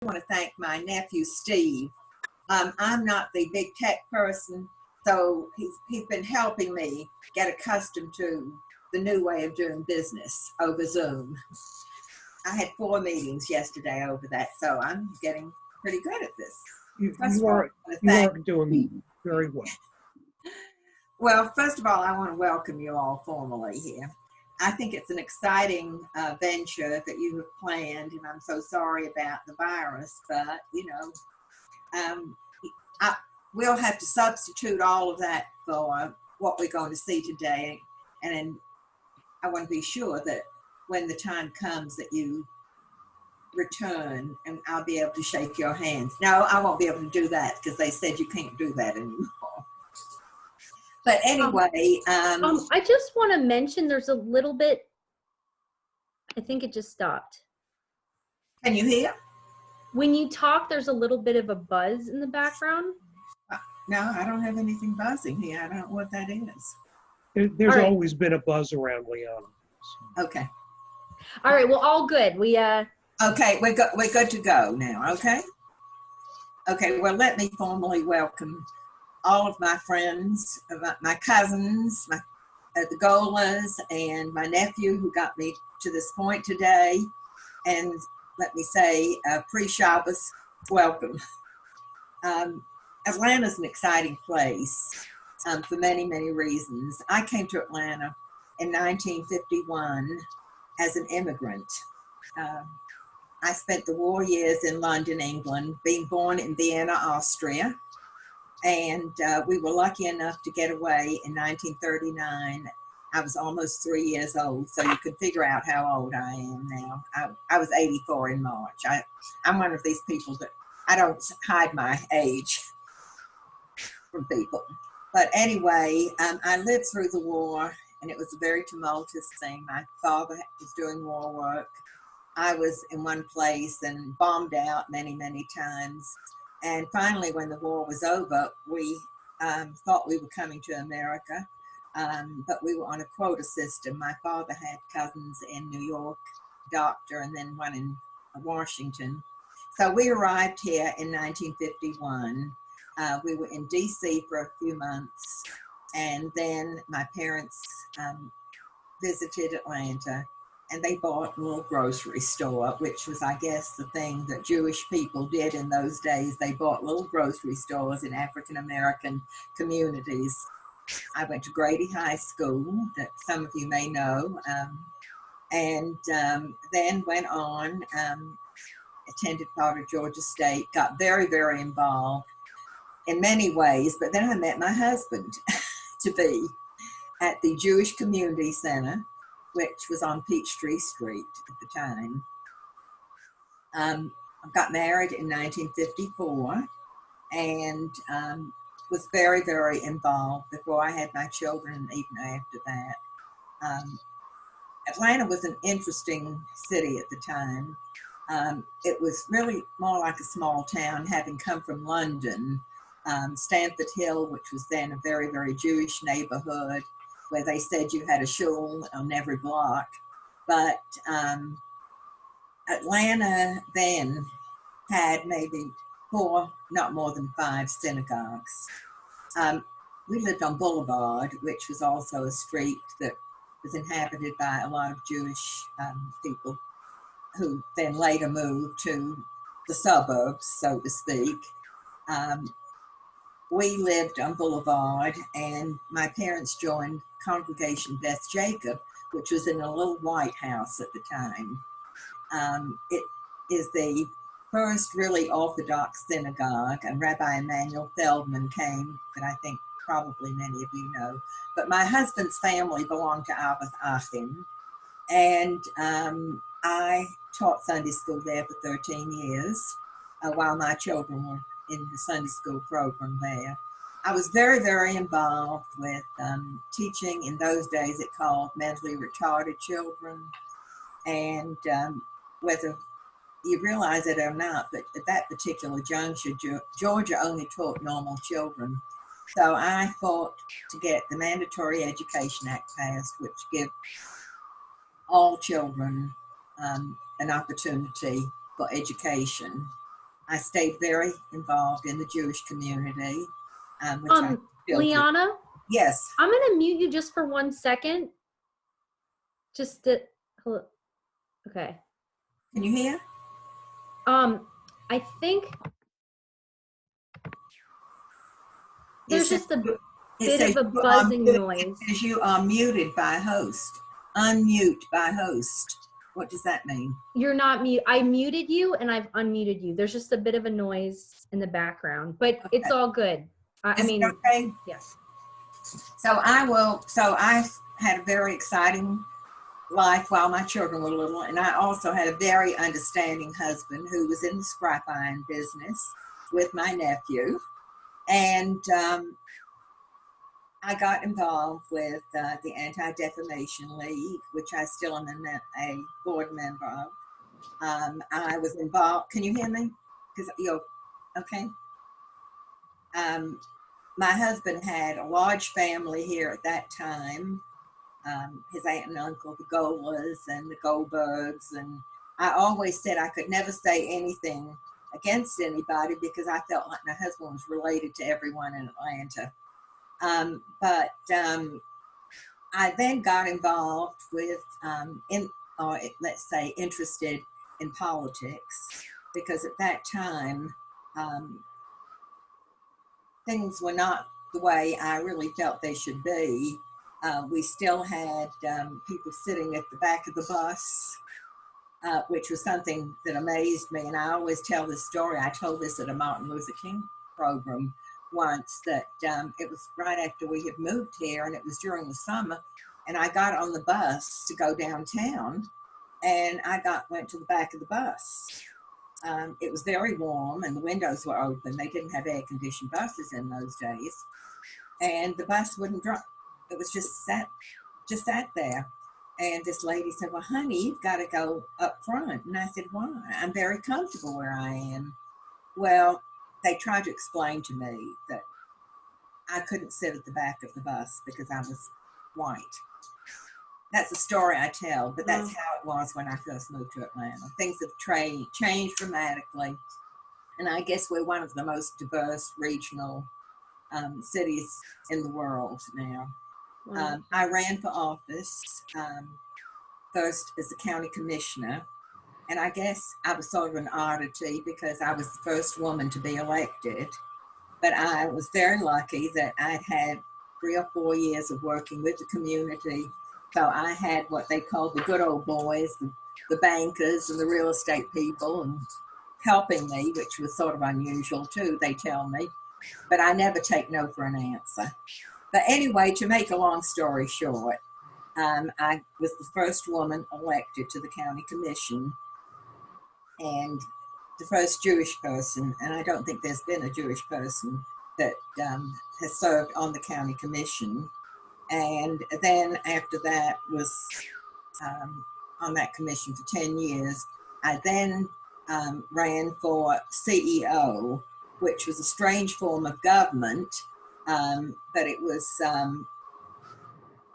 want to thank my nephew, Steve. I'm not the big tech person, so he's been helping me get accustomed to the new way of doing business over Zoom. I had 4 meetings yesterday over that, so I'm getting pretty good at this. You are doing very well. Well, first of all, I want to welcome you all formally here. I think it's an exciting venture that you have planned, and I'm so sorry about the virus, but, you know, we'll have to substitute all of that for what we're going to see today. And I want to be sure that when the time comes that you return, and I'll be able to shake your hands. No, I won't be able to do that because they said you can't do that anymore. But anyway, I just want to mention there's a little bit, I think it just stopped. Can you hear? When you talk, there's a little bit of a buzz in the background. No, I don't have anything buzzing here. I don't know what that is. There's always been a buzz around Liane. Okay. All right, well, all good. Okay, we're good to go now, okay? Okay, well, let me formally welcome all of my friends, my cousins, the Golas, and my nephew who got me to this point today. And let me say, pre-Shabbos, welcome. Atlanta's an exciting place for many, many reasons. I came to Atlanta in 1951 as an immigrant. I spent the war years in London, England, being born in Vienna, Austria. And we were lucky enough to get away in 1939. I was almost 3 years old, so you can figure out how old I am now. I was 84 in March. I'm one of these people that I don't hide my age from people. But anyway, I lived through the war, and it was a very tumultuous thing. My father was doing war work. I was in one place and bombed out many, many times. And finally, when the war was over, we thought we were coming to America, but we were on a quota system. My father had cousins in New York, doctor, and then one in Washington. So we arrived here in 1951. We were in DC for a few months, and then my parents visited Atlanta. And they bought a little grocery store, which was, I guess, the thing that Jewish people did in those days. They bought little grocery stores in African-American communities. I went to Grady High School, that some of you may know, and then went on, attended part of Georgia State, got very, very involved in many ways, but then I met my husband to be at the Jewish Community Center, which was on Peachtree Street at the time. I got married in 1954 and was very, very involved before I had my children and even after that. Atlanta was an interesting city at the time. It was really more like a small town, having come from London. Stamford Hill, which was then a very, very Jewish neighborhood, where they said you had a shul on every block. But Atlanta then had maybe 4, not more than 5 synagogues. We lived on Boulevard, which was also a street that was inhabited by a lot of Jewish people who then later moved to the suburbs, so to speak. We lived on Boulevard, and my parents joined Congregation Beth Jacob, which was in a little white house at the time. It is the first really Orthodox synagogue, and Rabbi Emanuel Feldman came, that I think probably many of you know. But my husband's family belonged to Abbot Achim, and I taught Sunday school there for 13 years while my children were in the Sunday school program there. I was very, very involved with teaching. In those days, it called mentally retarded children. And whether you realize it or not, but at that particular juncture, Georgia only taught normal children. So I fought to get the Mandatory Education Act passed, which gives all children an opportunity for education. I stayed very involved in the Jewish community, which I still do. Liana, Yes. I'm gonna mute you just for 1 second. Just to, hello. Okay. Can you hear? I think there's just a bit of a buzzing noise. It says you are muted by host. Unmute by host. What does that mean? You're not mute. I muted you and I've unmuted you. There's just a bit of a noise in the background, but Okay. It's all good. I mean, okay. yes. So I had a very exciting life while my children were little, and I also had a very understanding husband who was in the scrap iron business with my nephew, and I got involved with the Anti-Defamation League, which I still am a board member of. I was involved. Can you hear me? Because you're okay. My husband had a large family here at that time. His aunt and uncle, the Golas and the Goldbergs, and I always said I could never say anything against anybody because I felt like my husband was related to everyone in Atlanta. But I then got involved with, let's say, interested in politics, because at that time, things were not the way I really felt they should be. We still had people sitting at the back of the bus, which was something that amazed me. And I always tell this story. I told this at a Martin Luther King program once, that it was right after we had moved here, and it was during the summer, and I got on the bus to go downtown, and I went to the back of the bus. It was very warm and the windows were open. They didn't have air-conditioned buses in those days, and the bus wouldn't drive. It was just sat there. And this lady said, "Well, honey, you've got to go up front." And I said, "Why? I'm very comfortable where I am." Well, they tried to explain to me that I couldn't sit at the back of the bus because I was white. That's a story I tell, but that's how it was when I first moved to Atlanta. Things have changed dramatically. And I guess we're one of the most diverse regional cities in the world now. I ran for office first as a county commissioner, and I guess I was sort of an oddity because I was the first woman to be elected, but I was very lucky that I'd had 3 or 4 years of working with the community. So I had what they called the good old boys, the bankers and the real estate people, and helping me, which was sort of unusual too, they tell me, but I never take no for an answer. But anyway, to make a long story short, I was the first woman elected to the county commission, and the first Jewish person, and I don't think there's been a Jewish person that has served on the county commission. And then after that was on that commission for 10 years. I then ran for CEO, which was a strange form of government, but it was an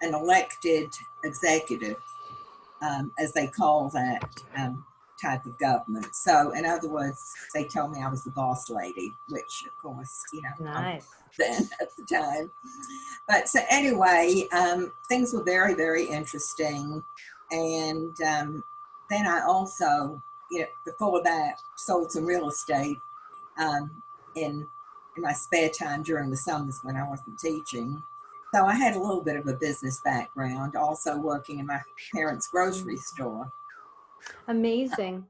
elected executive, as they call that type of government. So in other words, they told me I was the boss lady, which of course, you know, nice. Then at the time. But so anyway, things were very, very interesting. And then I also, you know, before that, sold some real estate in my spare time during the summers when I wasn't teaching. So I had a little bit of a business background, also working in my parents' grocery store. Amazing.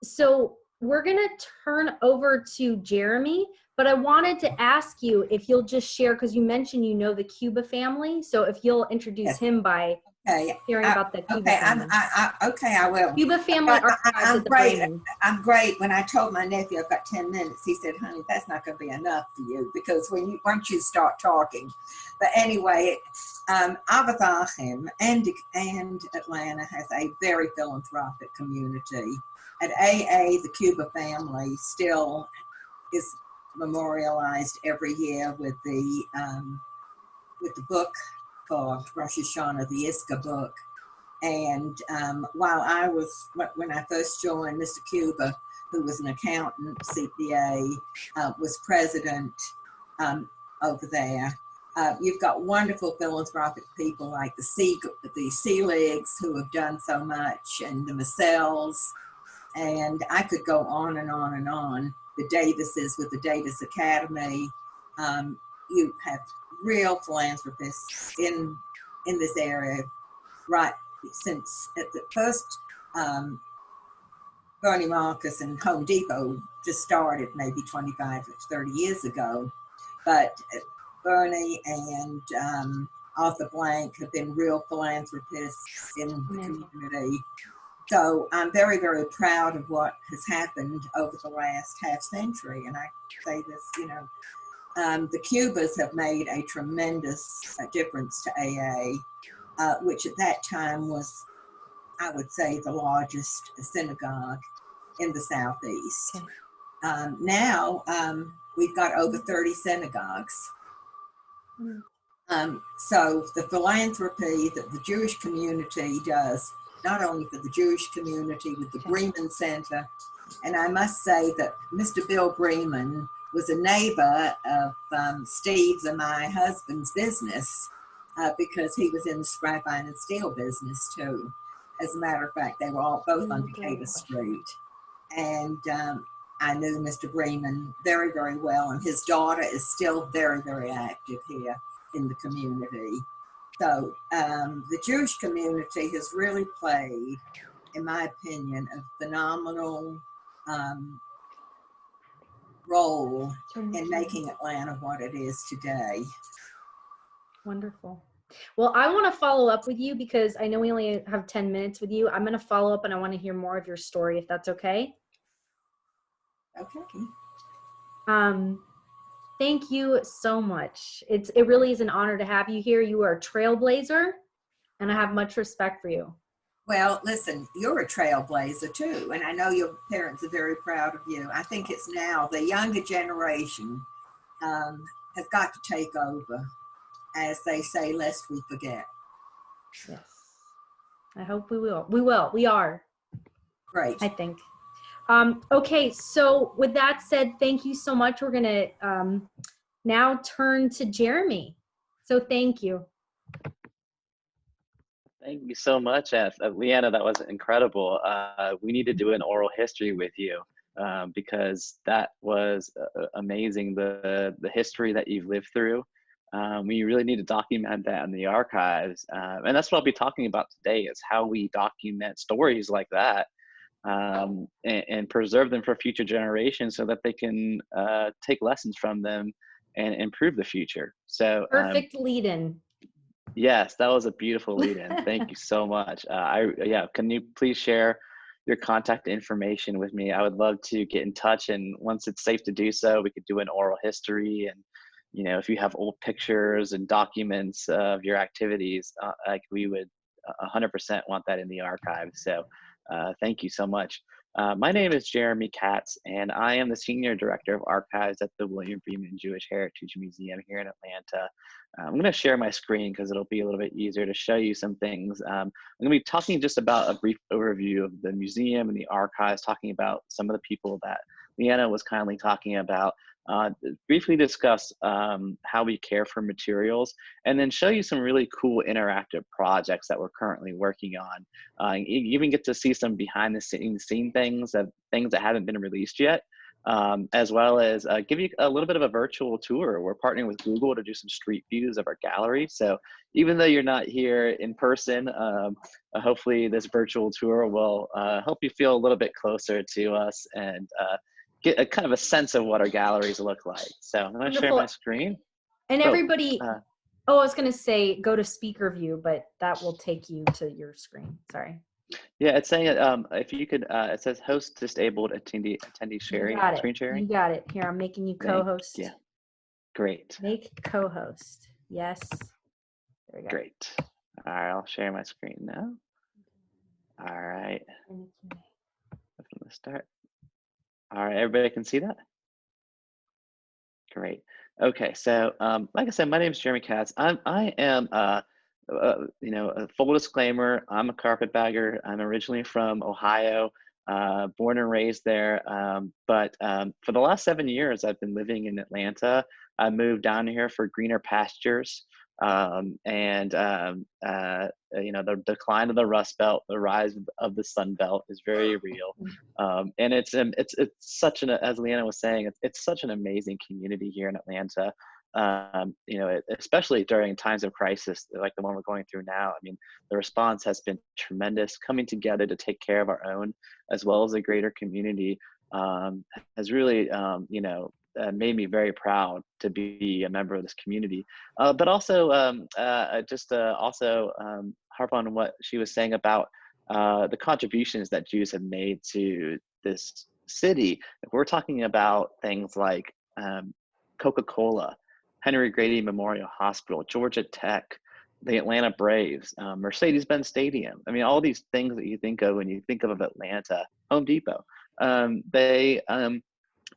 So we're going to turn over to Jeremy, but I wanted to ask you if you'll just share, because you mentioned you know the Cuba family. So if you'll introduce him by hearing about the Cuba family. I will. Cuba family archives at the Breman. I'm great. When I told my nephew I've got 10 minutes, he said, "Honey, that's not going to be enough for you because once you start talking." But anyway, Avadachim and Atlanta has a very philanthropic community. At AA, the Cuba family still is memorialized every year with the book for Rosh Hashanah, the Iska book. And while when I first joined, Mr. Cuba, who was an accountant, CPA, was president over there. You've got wonderful philanthropic people like the Seeligs, who have done so much, and the Masells, and I could go on and on and on. The Davises with the Davis Academy. You have real philanthropists in this area, right? Since at the first, Bernie Marcus and Home Depot just started maybe 25 or 30 years ago, but Bernie and Arthur Blank have been real philanthropists in the community. So I'm very, very proud of what has happened over the last half century. And I say this, you know, the Cubas have made a tremendous difference to AA, which at that time was, I would say, the largest synagogue in the Southeast. Okay. Now we've got over 30 synagogues. So the philanthropy that the Jewish community does, not only for the Jewish community with the Breman Center, and I must say that Mr. Bill Breman was a neighbor of Steve's and my husband's business because he was in the scrap iron and steel business too. As a matter of fact, they were all both on Decatur Street. And I knew Mr. Breman very, very well, and his daughter is still very, very active here in the community. So the Jewish community has really played, in my opinion, a phenomenal role in making Atlanta what it is today. Wonderful. Well, I want to follow up with you because I know we only have 10 minutes with you. I'm going to follow up and I want to hear more of your story, if that's okay. Okay. Thank you so much. It really is an honor to have you here. You are a trailblazer, and I have much respect for you. Well, listen, you're a trailblazer too, and I know your parents are very proud of you. I think it's now the younger generation has got to take over, as they say, lest we forget. Yes, I hope we will. We will. We are. Great. I think. Okay, so with that said, thank you so much. We're going to now turn to Jeremy. So thank you. Thank you so much, Liana. That was incredible. We need to do an oral history with you because that was amazing, the history that you've lived through. We really need to document that in the archives. And that's what I'll be talking about today, is how we document stories like that. And preserve them for future generations so that they can take lessons from them and improve the future. So perfect lead-in. Yes, that was a beautiful lead-in. Thank you so much. Can you please share your contact information with me? I would love to get in touch, and once it's safe to do so, we could do an oral history. And you know, if you have old pictures and documents of your activities, like we would 100% want that in the archive. So thank you so much. My name is Jeremy Katz, and I am the Senior Director of Archives at the William Breman Jewish Heritage Museum here in Atlanta. I'm going to share my screen because it'll be a little bit easier to show you some things. I'm going to be talking just about a brief overview of the museum and the archives, talking about some of the people that Liana was kindly talking about, briefly discuss how we care for materials, and then show you some really cool interactive projects that we're currently working on. You even get to see some behind the scenes things that haven't been released yet, as well as give you a little bit of a virtual tour. We're partnering with Google to do some street views of our gallery. So even though you're not here in person, hopefully this virtual tour will help you feel a little bit closer to us and get a kind of a sense of what our galleries look like. So I'm going to share my screen. And everybody, I was going to say go to speaker view, but that will take you to your screen. Sorry. Yeah, it's saying if you could, it says host disabled attendee sharing, screen sharing. You got it. Here, I'm making you co-host. Yeah, great. Make co-host. Yes. There we go. Great. All right, I'll share my screen now. All right. From the start. All right, everybody can see that? Great. Okay, so like I said, my name is Jeremy Katz. I am you know, a full disclaimer, I'm a carpetbagger. I'm originally from Ohio, born and raised there. But for the last 7 years, I've been living in Atlanta. I moved down here for greener pastures. You know, the decline of the Rust Belt, the rise of the Sun Belt is very real. And it's such an, as Liane was saying, it's such an amazing community here in Atlanta. You know, especially during times of crisis like the one we're going through now. I mean, the response has been tremendous. Coming together to take care of our own as well as the greater community has really, you know, made me very proud to be a member of this community. But also, also harp on what she was saying about the contributions that Jews have made to this city. If we're talking about things like Coca-Cola, Henry Grady Memorial Hospital, Georgia Tech, the Atlanta Braves, Mercedes-Benz Stadium. I mean, all these things that you think of when you think of Atlanta, Home Depot, they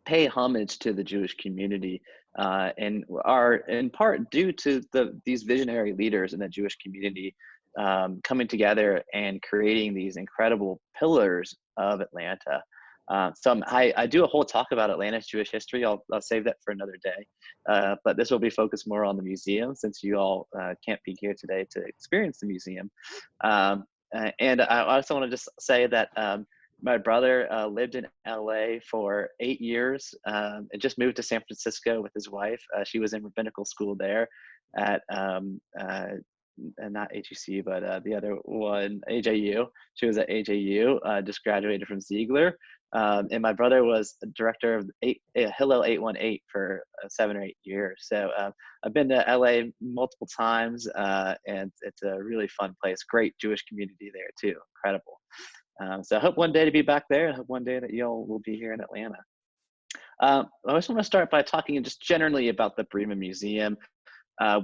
pay homage to the Jewish community and are in part due to these visionary leaders in the Jewish community coming together and creating these incredible pillars of Atlanta. So I do a whole talk about Atlanta's Jewish history. I'll save that for another day. But this will be focused more on the museum since you all can't be here today to experience the museum. And I also want to just say that my brother lived in LA for 8 years and just moved to San Francisco with his wife. She was in rabbinical school there at not HEC, but the other one, AJU. She was at AJU, just graduated from Ziegler. And my brother was director of Hillel 818 for 7 or 8 years. So I've been to LA multiple times, and it's a really fun place. Great Jewish community there too. Incredible. So I hope one day to be back there. I hope one day that y'all will be here in Atlanta. I just want to start by talking just generally about the Breman Museum.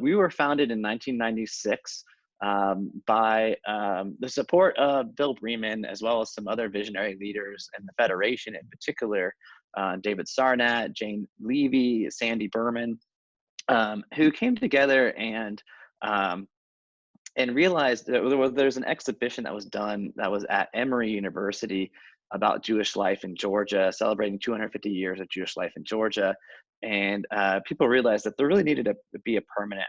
We were founded in 1996 by the support of Bill Breman, as well as some other visionary leaders in the Federation in particular, David Sarnat, Jane Levy, Sandy Berman, who came together and realized that there's an exhibition that was done that was at Emory University about Jewish life in Georgia, celebrating 250 years of Jewish life in Georgia. And people realized that there really needed to be a permanent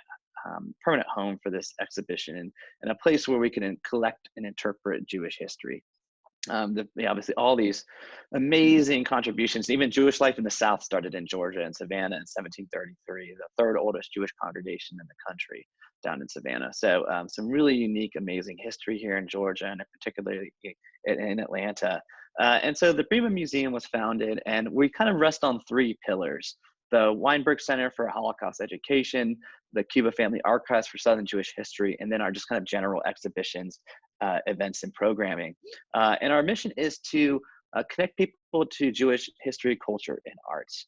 home for this exhibition and a place where we can collect and interpret Jewish history. Obviously, all these amazing contributions, even Jewish life in the South started in Georgia and Savannah in 1733, the third oldest Jewish congregation in the country down in Savannah. So some really unique, amazing history here in Georgia and particularly in Atlanta. And so the Breman Museum was founded, and we kind of rest on 3 pillars: the WEINBERG Center for Holocaust Education, the Cuba Family Archives for Southern Jewish History, and then our just kind of general exhibitions, events, and programming. And our mission is to connect people to Jewish history, culture, and arts.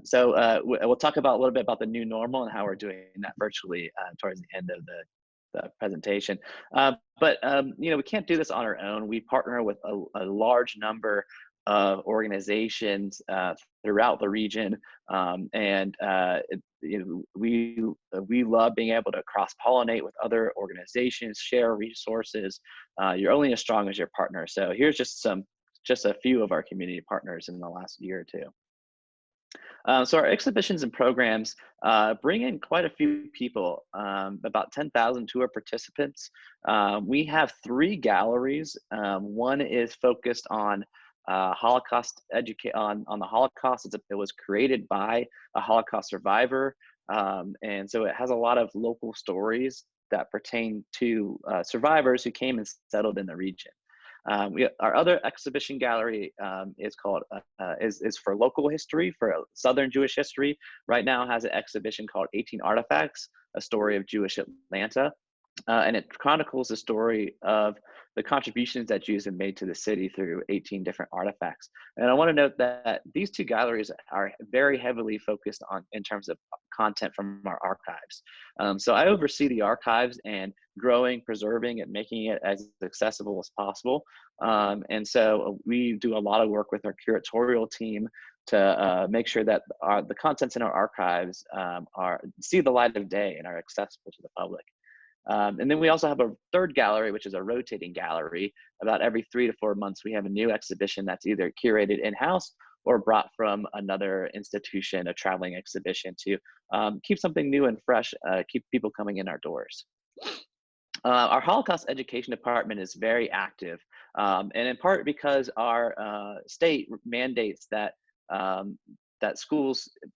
So we'll talk about a little bit about the new normal and how we're doing that virtually towards the end of the presentation. But you know, we can't do this on our own. We partner with a large number of organizations throughout the region, and you know, we love being able to cross-pollinate with other organizations, share resources. You're only as strong as your partner. So here's just a few of our community partners in the last year or two. So our exhibitions and programs bring in quite a few people, about 10,000 tour participants. We have 3 galleries. One is focused on Holocaust on the Holocaust. It was created by a Holocaust survivor, and so it has a lot of local stories that pertain to survivors who came and settled in the region. Our other exhibition gallery is called is for local history, for Southern Jewish history. Right now has an exhibition called 18 Artifacts, a story of Jewish Atlanta. And it chronicles the story of the contributions that Jews have made to the city through 18 different artifacts. And I want to note that these 2 galleries are very heavily focused on in terms of content from our archives. So I oversee the archives and growing, preserving, and making it as accessible as possible. And so we do a lot of work with our curatorial team to make sure that the contents in our archives see the light of day and are accessible to the public. And then we also have a third gallery, which is a rotating gallery. About every 3 to 4 months, we have a new exhibition that's either curated in-house or brought from another institution, a traveling exhibition, to keep something new and fresh, keep people coming in our doors. Our Holocaust education department is very active, and in part because our state mandates that that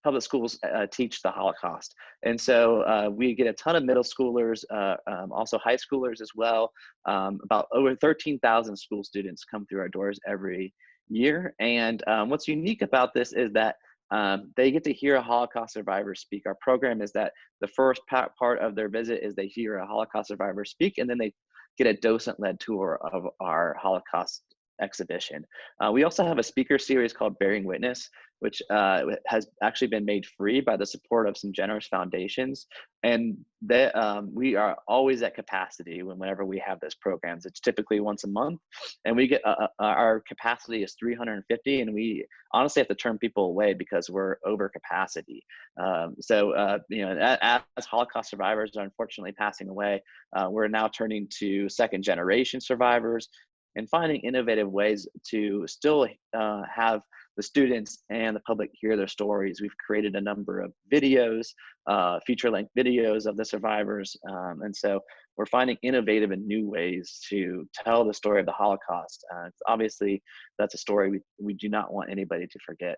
public schools teach the Holocaust. And so we get a ton of middle schoolers, also high schoolers as well. About over 13,000 school students come through our doors every year. And what's unique about this is that they get to hear a Holocaust survivor speak. Our program is that the first part of their visit is they hear a Holocaust survivor speak, and then they get a docent-led tour of our Holocaust exhibition. We also have a speaker series called Bearing Witness, which has actually been made free by the support of some generous foundations. And we are always at capacity whenever we have those programs. It's typically once a month, and we get our capacity is 350, and we honestly have to turn people away because we're over capacity. You know, as Holocaust survivors are unfortunately passing away, we're now turning to second generation survivors and finding innovative ways to still have the students and the public hear their stories. We've created a number of videos, feature-length videos of the survivors. And so we're finding innovative and new ways to tell the story of the Holocaust. Obviously, that's a story we do not want anybody to forget.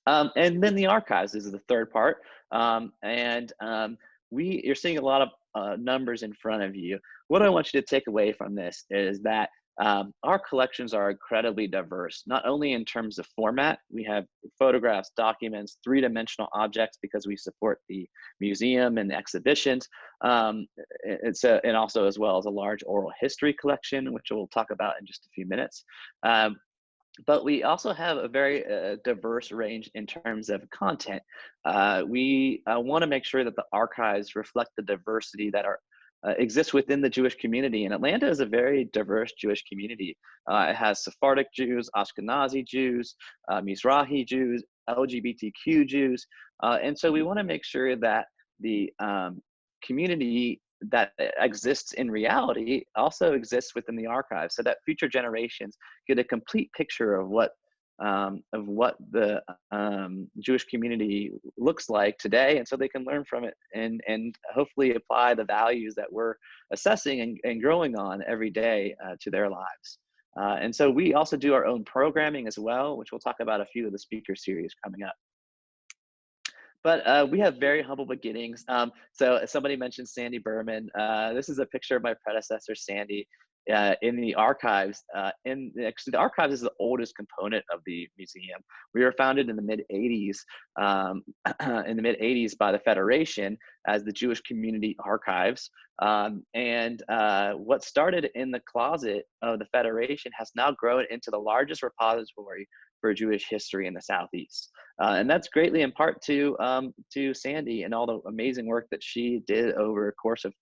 And then the archives, this is the third part. You're seeing a lot of numbers in front of you. What I want you to take away from this is that our collections are incredibly diverse, not only in terms of format. We have photographs, documents, three-dimensional objects because we support the museum and the exhibitions. And also as well as a large oral history collection, which we'll talk about in just a few minutes. But we also have a very diverse range in terms of content. We want to make sure that the archives reflect the diversity that exists within the Jewish community. And Atlanta is a very diverse Jewish community. It has Sephardic Jews, Ashkenazi Jews, Mizrahi Jews, LGBTQ Jews. And so we want to make sure that the community that exists in reality also exists within the archives, so that future generations get a complete picture of what the Jewish community looks like today, and so they can learn from it and hopefully apply the values that we're assessing and growing on every day to their lives. And so we also do our own programming as well, which we'll talk about a few of the speaker series coming up. But we have very humble beginnings. So somebody mentioned Sandy Breman. This is a picture of my predecessor, Sandy, in the archives. Actually, the archives is the oldest component of the museum. We were founded in the mid-'80s, by the Federation as the Jewish Community Archives. What started in the closet of the Federation has now grown into the largest repository for Jewish history in the Southeast. And that's greatly in part to Sandy and all the amazing work that she did over a course of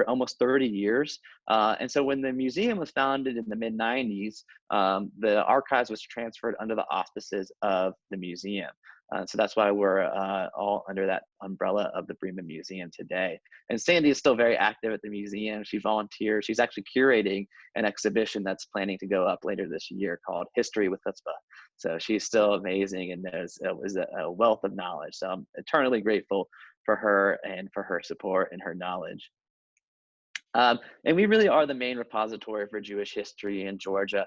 almost 30 years. And so when the museum was founded in the mid-'90s, the archives was transferred under the auspices of the museum. So that's why we're all under that umbrella of the Breman Museum today. And Sandy is still very active at the museum. She volunteers. She's actually curating an exhibition that's planning to go up later this year called History with Chutzpah. So she's still amazing and is a wealth of knowledge. So I'm eternally grateful for her and for her support and her knowledge. And we really are the main repository for Jewish history in Georgia.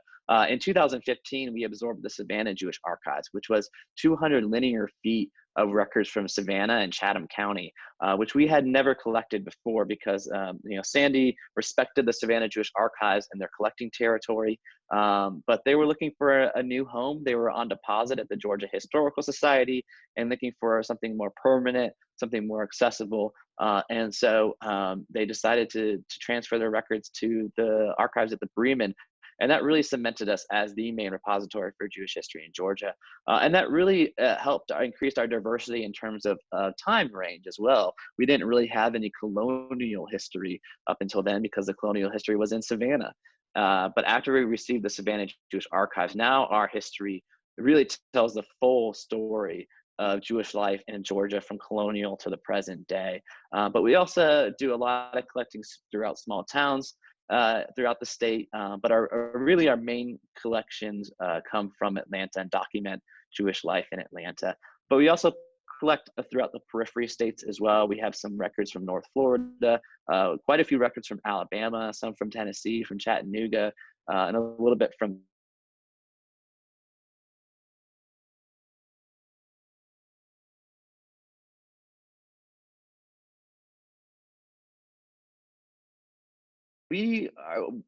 In 2015, we absorbed the Savannah Jewish Archives, which was 200 linear feet of records from Savannah and Chatham County, which we had never collected before because Sandy respected the Savannah Jewish Archives and their collecting territory, but they were looking for a new home. They were on deposit at the Georgia Historical Society and looking for something more permanent, something more accessible. And so they decided to transfer their records to the archives at the Breman. And that really cemented us as the main repository for Jewish history in Georgia. And that really helped increase our diversity in terms of time range as well. We didn't really have any colonial history up until then because the colonial history was in Savannah. But after we received the Savannah Jewish Archives, now our history really tells the full story of Jewish life in Georgia from colonial to the present day. But we also do a lot of collecting throughout small towns throughout the state. But really our main collections come from Atlanta and document Jewish life in Atlanta. But we also collect throughout the periphery states as well. We have some records from North Florida, quite a few records from Alabama, some from Tennessee, from Chattanooga, and a little bit from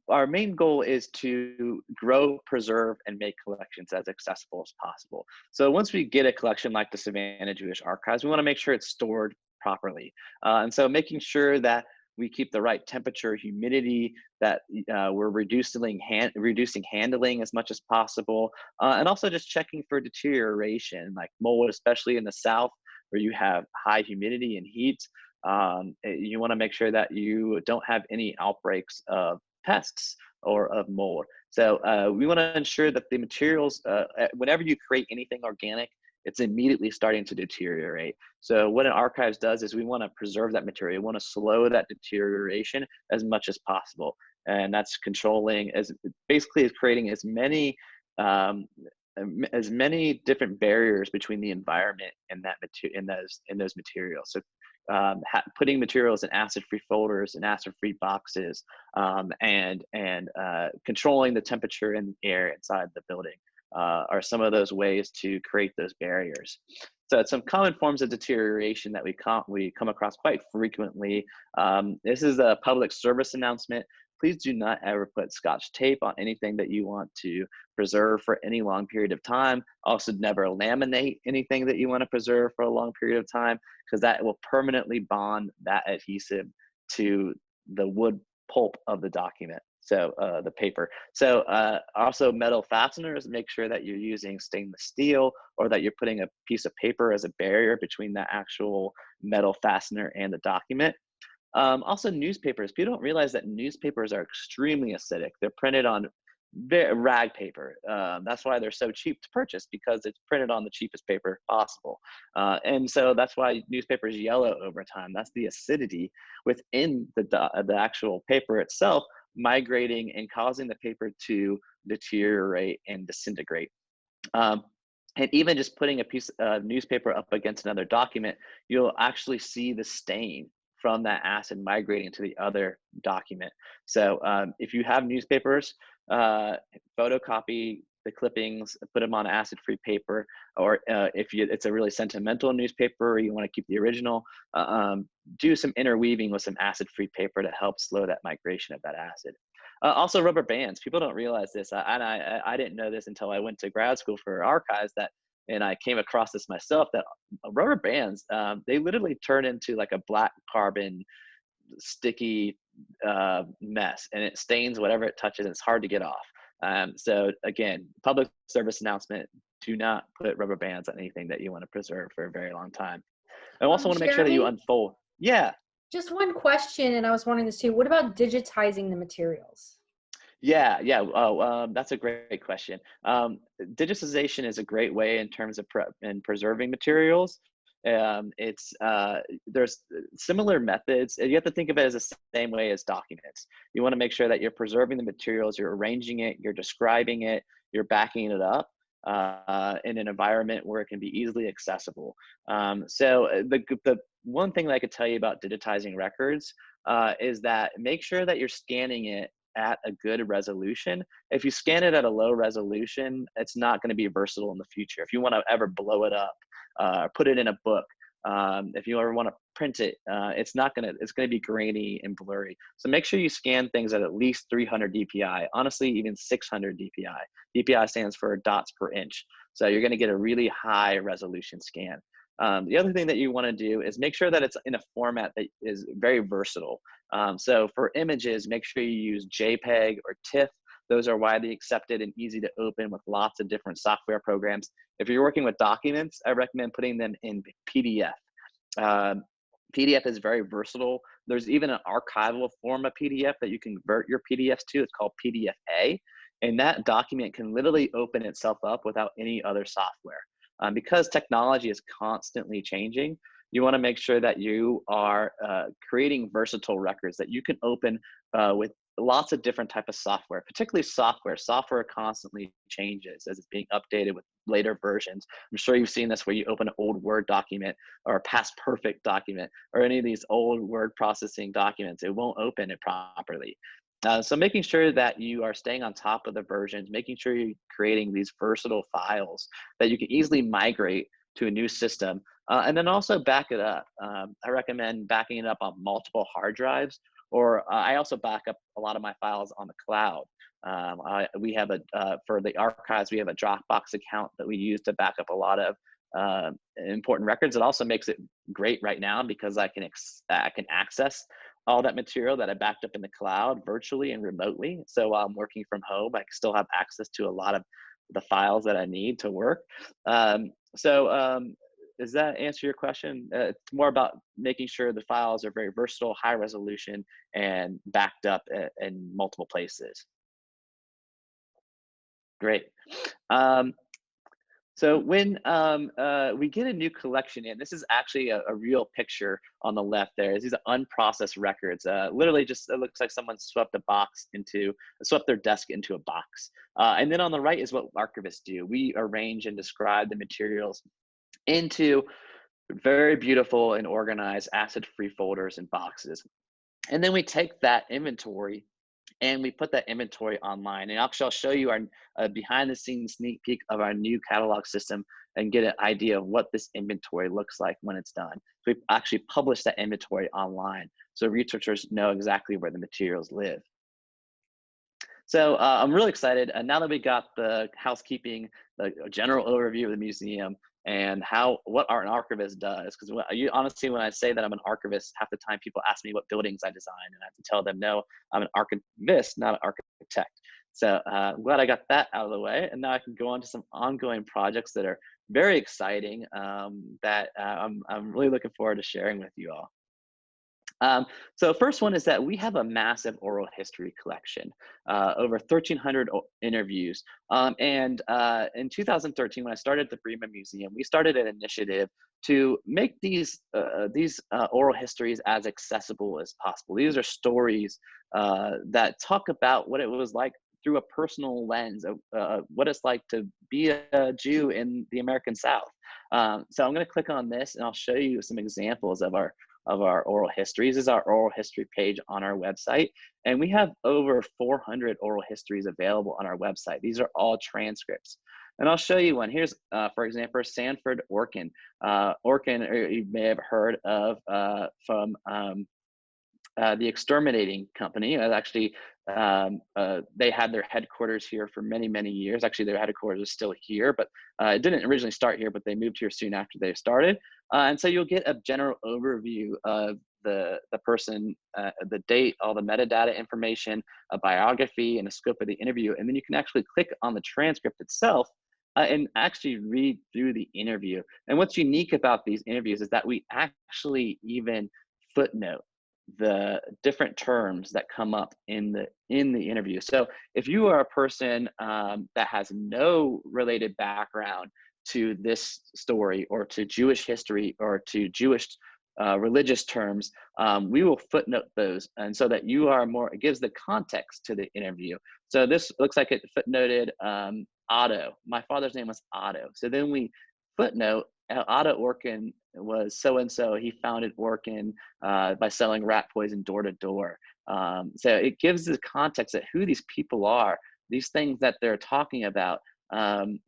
our main goal is to grow, preserve, and make collections as accessible as possible. So once we get a collection like the Savannah Jewish Archives, we want to make sure it's stored properly. And so making sure that we keep the right temperature, humidity, that we're reducing handling as much as possible, and also just checking for deterioration, like mold, especially in the South, where you have high humidity and heat. You want to make sure that you don't have any outbreaks of pests or of mold. So we want to ensure that the materials, whenever you create anything organic, it's immediately starting to deteriorate. So what an archives does is we want to preserve that material. We want to slow that deterioration as much as possible. And that's controlling, basically is creating as many different barriers between the environment and that in those materials. So putting materials in acid-free folders and acid-free boxes, and controlling the temperature and the air inside the building are some of those ways to create those barriers. So some common forms of deterioration that we come across quite frequently. This is a public service announcement. Please do not ever put Scotch tape on anything that you want to preserve for any long period of time. Also, never laminate anything that you want to preserve for a long period of time, because that will permanently bond that adhesive to the wood pulp of the document, so the paper. So also metal fasteners, make sure that you're using stainless steel, or that you're putting a piece of paper as a barrier between the actual metal fastener and the document. Also newspapers. People don't realize that newspapers are extremely acidic. They're printed on rag paper. That's why they're so cheap to purchase, because it's printed on the cheapest paper possible. And so that's why newspapers yellow over time. That's the acidity within the actual paper itself migrating and causing the paper to deteriorate and disintegrate. And even just putting a piece of newspaper up against another document, you'll actually see the stain from that acid migrating to the other document. So if you have newspapers, photocopy the clippings, put them on acid-free paper, or if it's a really sentimental newspaper, or you want to keep the original, do some interweaving with some acid-free paper to help slow that migration of that acid. Also rubber bands. People don't realize this, and I didn't know this until I went to grad school for archives, and I came across this myself, that rubber bands, they literally turn into like a black carbon sticky mess, and it stains whatever it touches, and it's hard to get off. So again, public service announcement, do not put rubber bands on anything that you want to preserve for a very long time. I also want to make sure that you unfold. Yeah. Just one question, and I was wondering this too. What about digitizing the materials? Yeah. Oh, that's a great question. Digitization is a great way in terms of preserving materials. There's similar methods. You have to think of it as the same way as documents. You want to make sure that you're preserving the materials, you're arranging it, you're describing it, you're backing it up in an environment where it can be easily accessible. So the one thing that I could tell you about digitizing records is that make sure that you're scanning it at a good resolution. If you scan it at a low resolution, it's not going to be versatile in the future. If you want to ever blow it up, put it in a book, if you ever want to print it, it's going to be grainy and blurry. So make sure you scan things at least 300 DPI, honestly, even 600 DPI. DPI stands for dots per inch. So you're going to get a really high resolution scan. The other thing that you want to do is make sure that it's in a format that is very versatile. So for images, make sure you use JPEG or TIFF. Those are widely accepted and easy to open with lots of different software programs. If you're working with documents, I recommend putting them in PDF. PDF is very versatile. There's even an archival form of PDF that you can convert your PDFs to. It's called PDF-A. And that document can literally open itself up without any other software. Because technology is constantly changing, you want to make sure that you are creating versatile records that you can open with lots of different type of software, particularly software. Software constantly changes as it's being updated with later versions. I'm sure you've seen this where you open an old Word document or a past perfect document or any of these old word processing documents, it won't open it properly. So making sure that you are staying on top of the versions, making sure you're creating these versatile files that you can easily migrate to a new system, and then also back it up. I recommend backing it up on multiple hard drives, or I also back up a lot of my files on the cloud. We have for the archives, we have a Dropbox account that we use to back up a lot of important records. It also makes it great right now because I can access all that material that I backed up in the cloud virtually and remotely. So while I'm working from home, I still have access to a lot of the files that I need to work. Does that answer your question? It's more about making sure the files are very versatile, high resolution, and backed up in multiple places. Great. So when we get a new collection in, this is actually a real picture on the left there. These are unprocessed records. Literally just, it looks like someone swept their desk into a box. And then on the right is what archivists do. We arrange and describe the materials into very beautiful and organized acid-free folders and boxes. And then we take that inventory and we put that inventory online. And actually, I'll show you our behind-the-scenes sneak peek of our new catalog system and get an idea of what this inventory looks like when it's done. So we actually publish that inventory online so researchers know exactly where the materials live. So I'm really excited. And now that we got the housekeeping, the general overview of the museum, and what an archivist does, because honestly, when I say that I'm an archivist, half the time people ask me what buildings I design, and I have to tell them, no, I'm an archivist, not an architect. So I'm glad I got that out of the way, and now I can go on to some ongoing projects that are very exciting that I'm really looking forward to sharing with you all. So first one is that we have a massive oral history collection, over 1,300 interviews. And in 2013, when I started the Breman Museum, we started an initiative to make these oral histories as accessible as possible. These are stories that talk about what it was like through a personal lens of what it's like to be a Jew in the American South. So I'm going to click on this, and I'll show you some examples of our oral histories. This is our oral history page on our website, and we have over 400 oral histories available on our website. These are all transcripts, and I'll show you one. Here's, for example, Sanford Orkin. Orkin, you may have heard of from the Exterminating Company. Actually, they had their headquarters here for many, many years. Actually, their headquarters is still here, but it didn't originally start here, but they moved here soon after they started. And so you'll get a general overview of the person, the date, all the metadata information, a biography, and a scope of the interview. And then you can actually click on the transcript itself and actually read through the interview. And what's unique about these interviews is that we actually even footnote the different terms that come up in the interview. So if you are a person that has no related background to this story or to Jewish history or to Jewish religious terms, we will footnote those, and so that you are more, it gives the context to the interview. So this looks like it footnoted Otto. My father's name was Otto. So then we footnote Otto Orkin was so-and-so. He founded Orkin by selling rat poison door to door. So it gives the context of who these people are, these things that they're talking about.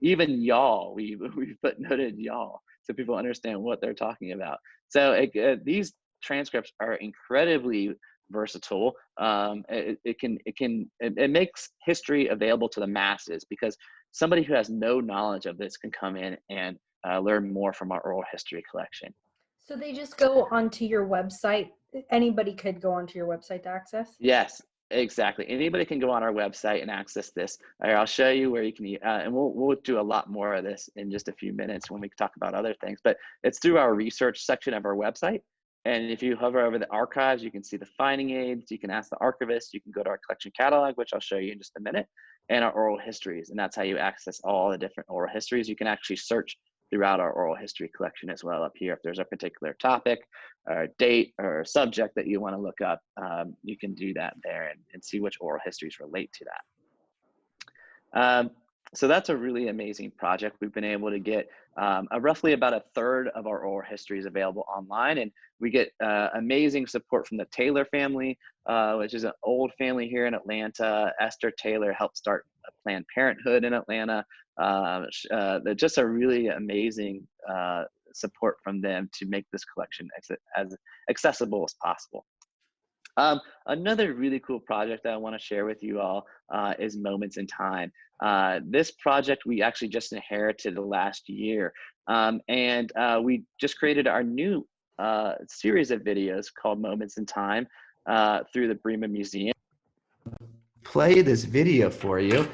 Even y'all, we footnoted y'all so people understand what they're talking about. So these transcripts are incredibly versatile. It makes history available to the masses, because somebody who has no knowledge of this can come in and learn more from our oral history collection. So they just go onto your website. Anybody could go onto your website to access? Yes, exactly. Anybody can go on our website and access this. I'll show you where you can, and we'll do a lot more of this in just a few minutes when we talk about other things, but it's through our research section of our website. And if you hover over the archives, you can see the finding aids. You can ask the archivist. You can go to our collection catalog, which I'll show you in just a minute, and our oral histories. And that's how you access all the different oral histories. You can actually search throughout our oral history collection as well up here. If there's a particular topic or date or subject that you want to look up, you can do that there and see which oral histories relate to that. So that's a really amazing project. We've been able to get roughly about a third of our oral histories available online, and we get amazing support from the Taylor family, which is an old family here in Atlanta. Esther Taylor helped start Planned Parenthood in Atlanta. Just a really amazing support from them to make this collection as accessible as possible. Another really cool project that I want to share with you all is Moments in Time. This project we actually just inherited the last year, and we just created our new series of videos called Moments in Time through the Breman Museum. Play this video for you.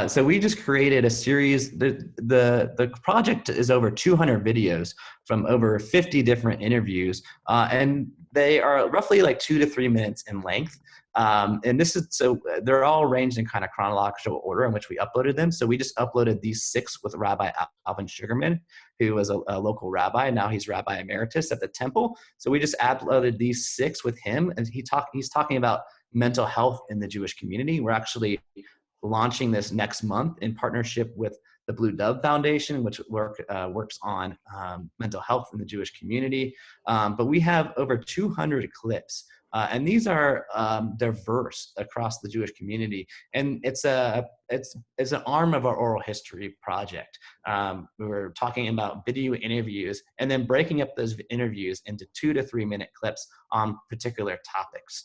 So we just created a series. The project is over 200 videos from over 50 different interviews, and they are roughly like 2 to 3 minutes in length. And this is, so they're all arranged in kind of chronological order in which we uploaded them. So we just uploaded these 6 with Rabbi Alvin Sugarman, who was a local rabbi. Now he's Rabbi Emeritus at the temple. So we just uploaded these 6 with him, and he's talking about mental health in the Jewish community. We're actually launching this next month in partnership with the Blue Dove Foundation, which works on mental health in the Jewish community. But we have over 200 clips, and these are diverse across the Jewish community. And it's an arm of our oral history project. We were talking about video interviews and then breaking up those interviews into 2 to 3 minute clips on particular topics.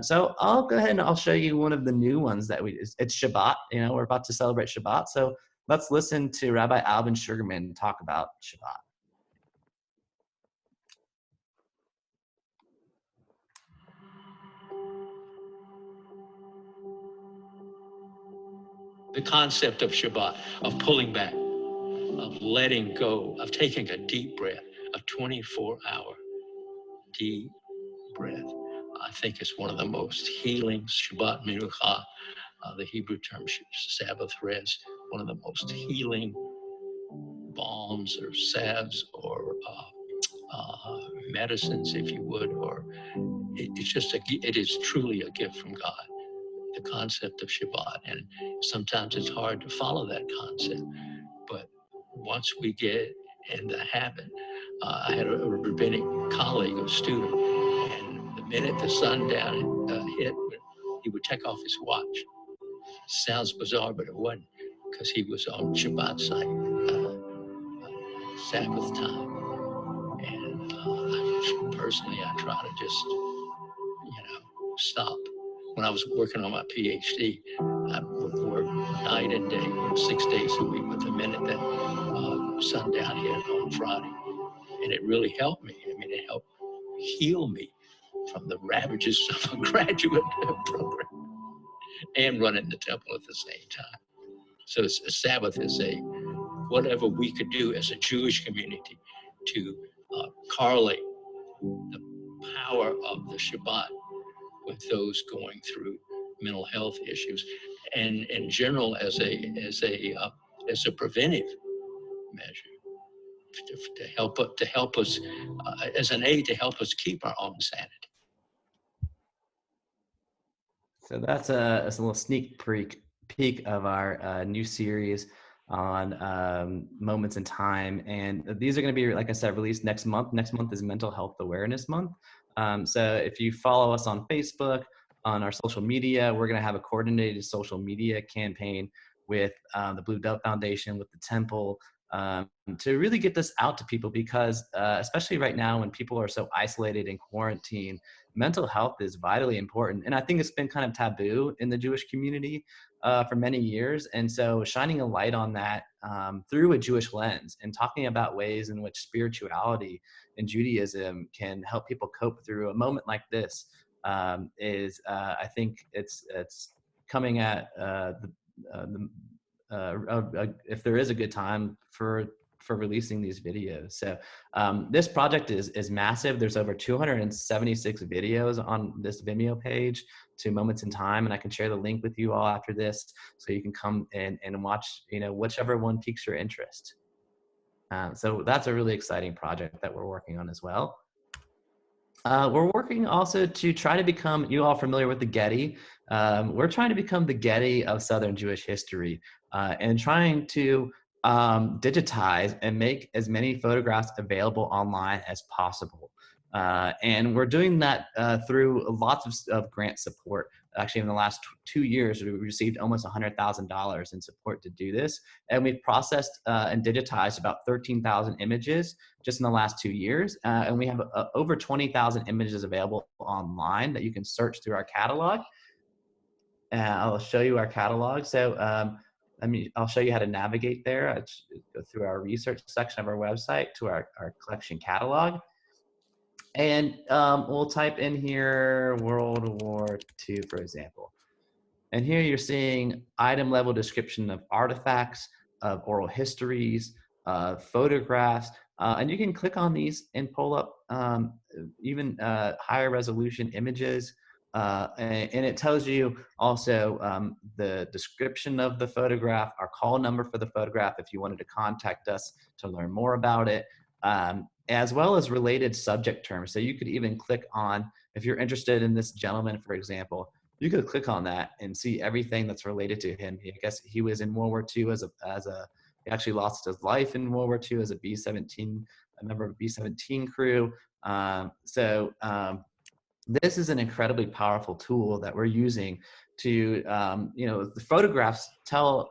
So I'll go ahead and I'll show you one of the new ones that it's Shabbat. You know, we're about to celebrate Shabbat. So let's listen to Rabbi Alvin Sugarman talk about Shabbat. The concept of Shabbat, of pulling back, of letting go, of taking a deep breath, a 24-hour deep breath. I think it's one of the most healing, Shabbat Menucha, the Hebrew term Sabbath rest, one of the most healing balms or salves or medicines, if you would, or it is truly a gift from God, the concept of Shabbat. And sometimes it's hard to follow that concept, but once we get in the habit, I had a rabbinic colleague, a student, and the minute the sundown hit, he would take off his watch. Sounds bizarre, but it wasn't, because he was on Shabbat site, Sabbath time. And personally, I try to just, stop. When I was working on my PhD, I would work night and day, 6 days a week, but the minute that sundown hit on Friday, and it really helped me. I mean, it helped heal me from the ravages of a graduate program and running the temple at the same time. So Sabbath is whatever we could do as a Jewish community to correlate the power of the Shabbat with those going through mental health issues, and in general as a preventive measure to help us as an aid to help us keep our own sanity. So that's a little sneak peek of our new series on Moments in Time. And these are going to be, like I said, released next month. Next month is Mental Health Awareness Month. So if you follow us on Facebook, on our social media, we're going to have a coordinated social media campaign with the Blue Dove Foundation, with the temple, to really get this out to people, because especially right now when people are so isolated in quarantine, mental health is vitally important. And I think it's been kind of taboo in the Jewish community for many years. And so shining a light on that through a Jewish lens and talking about ways in which spirituality and Judaism can help people cope through a moment like this is, I think it's coming at if there is a good time for releasing these videos. So this project is massive. There's over 276 videos on this Vimeo page to Moments in Time, and I can share the link with you all after this, so you can come and watch, whichever one piques your interest. So that's a really exciting project that we're working on as well. We're working also to try to become, you all familiar with the Getty? We're trying to become the Getty of Southern Jewish history, and trying to digitize and make as many photographs available online as possible. And we're doing that through lots of grant support. Actually, in the last 2 years, we received almost $100,000 in support to do this. And we've processed and digitized about 13,000 images just in the last 2 years. And we have over 20,000 images available online that you can search through our catalog. I'll show you our catalog. So I'll show you how to navigate there. I'll go through our research section of our website to our collection catalog. And we'll type in here World War II, for example. And here you're seeing item level description of artifacts, of oral histories, photographs. And you can click on these and pull up even higher resolution images. And it tells you also the description of the photograph, our call number for the photograph if you wanted to contact us to learn more about it, as well as related subject terms. So you could even click on, if you're interested in this gentleman, for example, you could click on that and see everything that's related to him. I guess he was in World War II he actually lost his life in World War II as a B-17, a member of a B-17 crew. This is an incredibly powerful tool that we're using to, the photographs tell,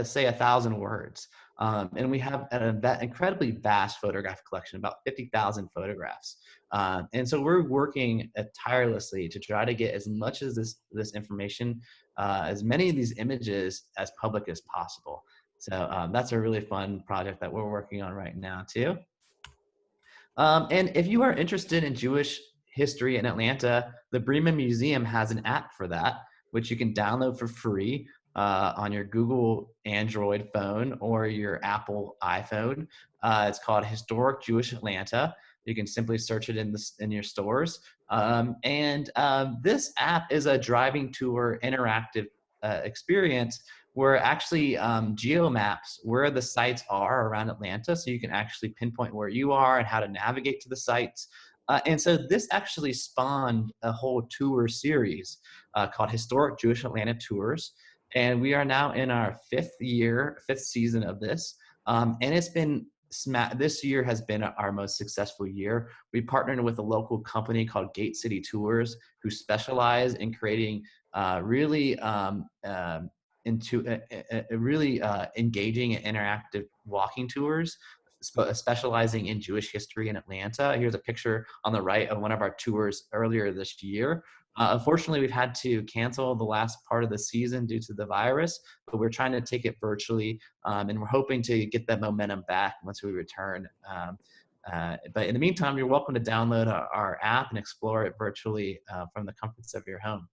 say 1,000 words. And we have an incredibly vast photograph collection, about 50,000 photographs. And so we're working tirelessly to try to get as much of this information, as many of these images as public as possible. So that's a really fun project that we're working on right now too. And if you are interested in Jewish history in Atlanta, the Breman Museum has an app for that, which you can download for free on your Google Android phone or your Apple iPhone. It's called Historic Jewish Atlanta. You can simply search it in your stores. This app is a driving tour interactive experience where actually geo-maps where the sites are around Atlanta, so you can actually pinpoint where you are and how to navigate to the sites. And so this actually spawned a whole tour series called Historic Jewish Atlanta Tours. And we are now in our fifth season of this. And it's been, this year has been our most successful year. We partnered with a local company called Gate City Tours, who specialize in creating really engaging and interactive walking tours, specializing in Jewish history in Atlanta. Here's a picture on the right of one of our tours earlier this year. Unfortunately, we've had to cancel the last part of the season due to the virus, but we're trying to take it virtually, and we're hoping to get that momentum back once we return. But in the meantime, you're welcome to download our app and explore it virtually from the comforts of your home.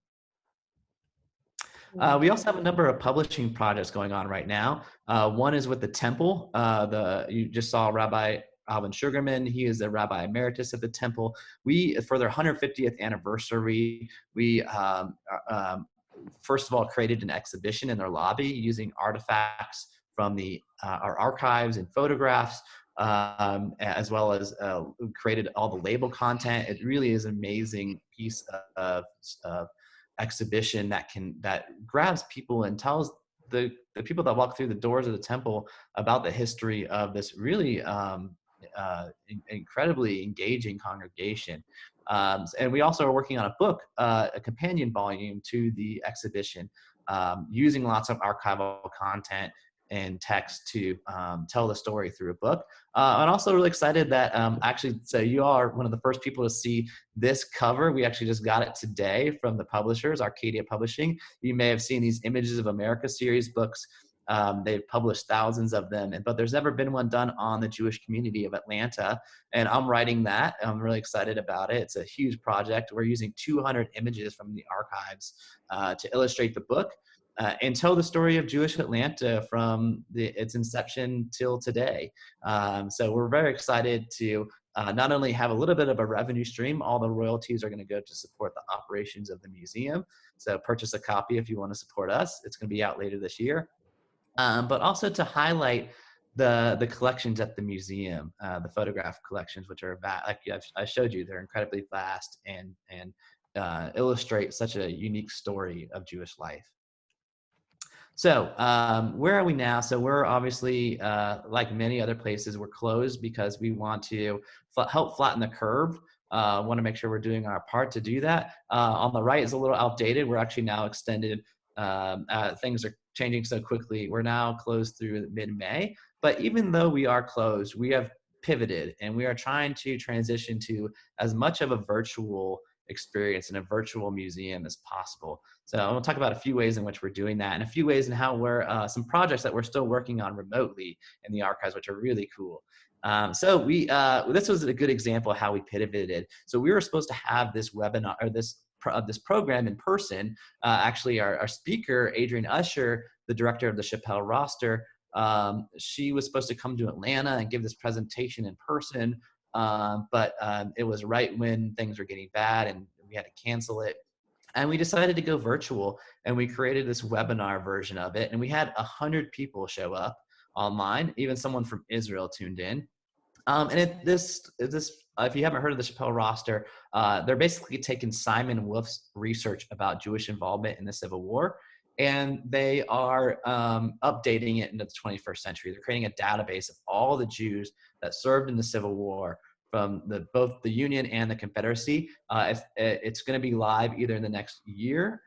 We also have a number of publishing projects going on right now. One is with the temple. You just saw Rabbi Alvin Sugarman. He is the Rabbi Emeritus of the temple. We, for their 150th anniversary, we first of all created an exhibition in their lobby using artifacts from our archives and photographs, as well as created all the label content. It really is an amazing piece of exhibition that grabs people and tells the people that walk through the doors of the temple about the history of this really incredibly engaging congregation. And we also are working on a book, a companion volume to the exhibition, using lots of archival content and text to tell the story through a book. I'm also really excited that actually, so you all are one of the first people to see this cover. We actually just got it today from the publishers, Arcadia Publishing. You may have seen these Images of America series books. They've published thousands of them, but there's never been one done on the Jewish community of Atlanta. And I'm writing that. I'm really excited about it. It's a huge project. We're using 200 images from the archives to illustrate the book. And tell the story of Jewish Atlanta from its inception till today. So we're very excited to not only have a little bit of a revenue stream, all the royalties are going to go to support the operations of the museum. So purchase a copy if you want to support us. It's going to be out later this year. But also to highlight the collections at the museum, the photograph collections, which are like I showed you, they're incredibly vast and illustrate such a unique story of Jewish life. So where are we now? So we're obviously, like many other places, we're closed because we want to help flatten the curve. Want to make sure we're doing our part to do that. On the right is a little outdated. We're actually now extended. Things are changing so quickly. We're now closed through mid-May. But even though we are closed, we have pivoted and we are trying to transition to as much of a virtual experience in a virtual museum as possible. So I'm going to talk about a few ways in which we're doing that and a few ways in how we're some projects that we're still working on remotely in the archives, which are really cool. So this was a good example of how we pivoted. So we were supposed to have this webinar or this program in person. Actually, our speaker, Adrienne Usher, the director of the Chappelle roster, she was supposed to come to Atlanta and give this presentation in person. But it was right when things were getting bad and we had to cancel it. And we decided to go virtual and we created this webinar version of it. And we had 100 people show up online, even someone from Israel tuned in. If you haven't heard of the Chappelle roster, they're basically taking Simon Wolf's research about Jewish involvement in the Civil War, and they are updating it into the 21st century. They're creating a database of all the Jews that served in the Civil War from both the Union and the Confederacy. It's going to be live either in the next year,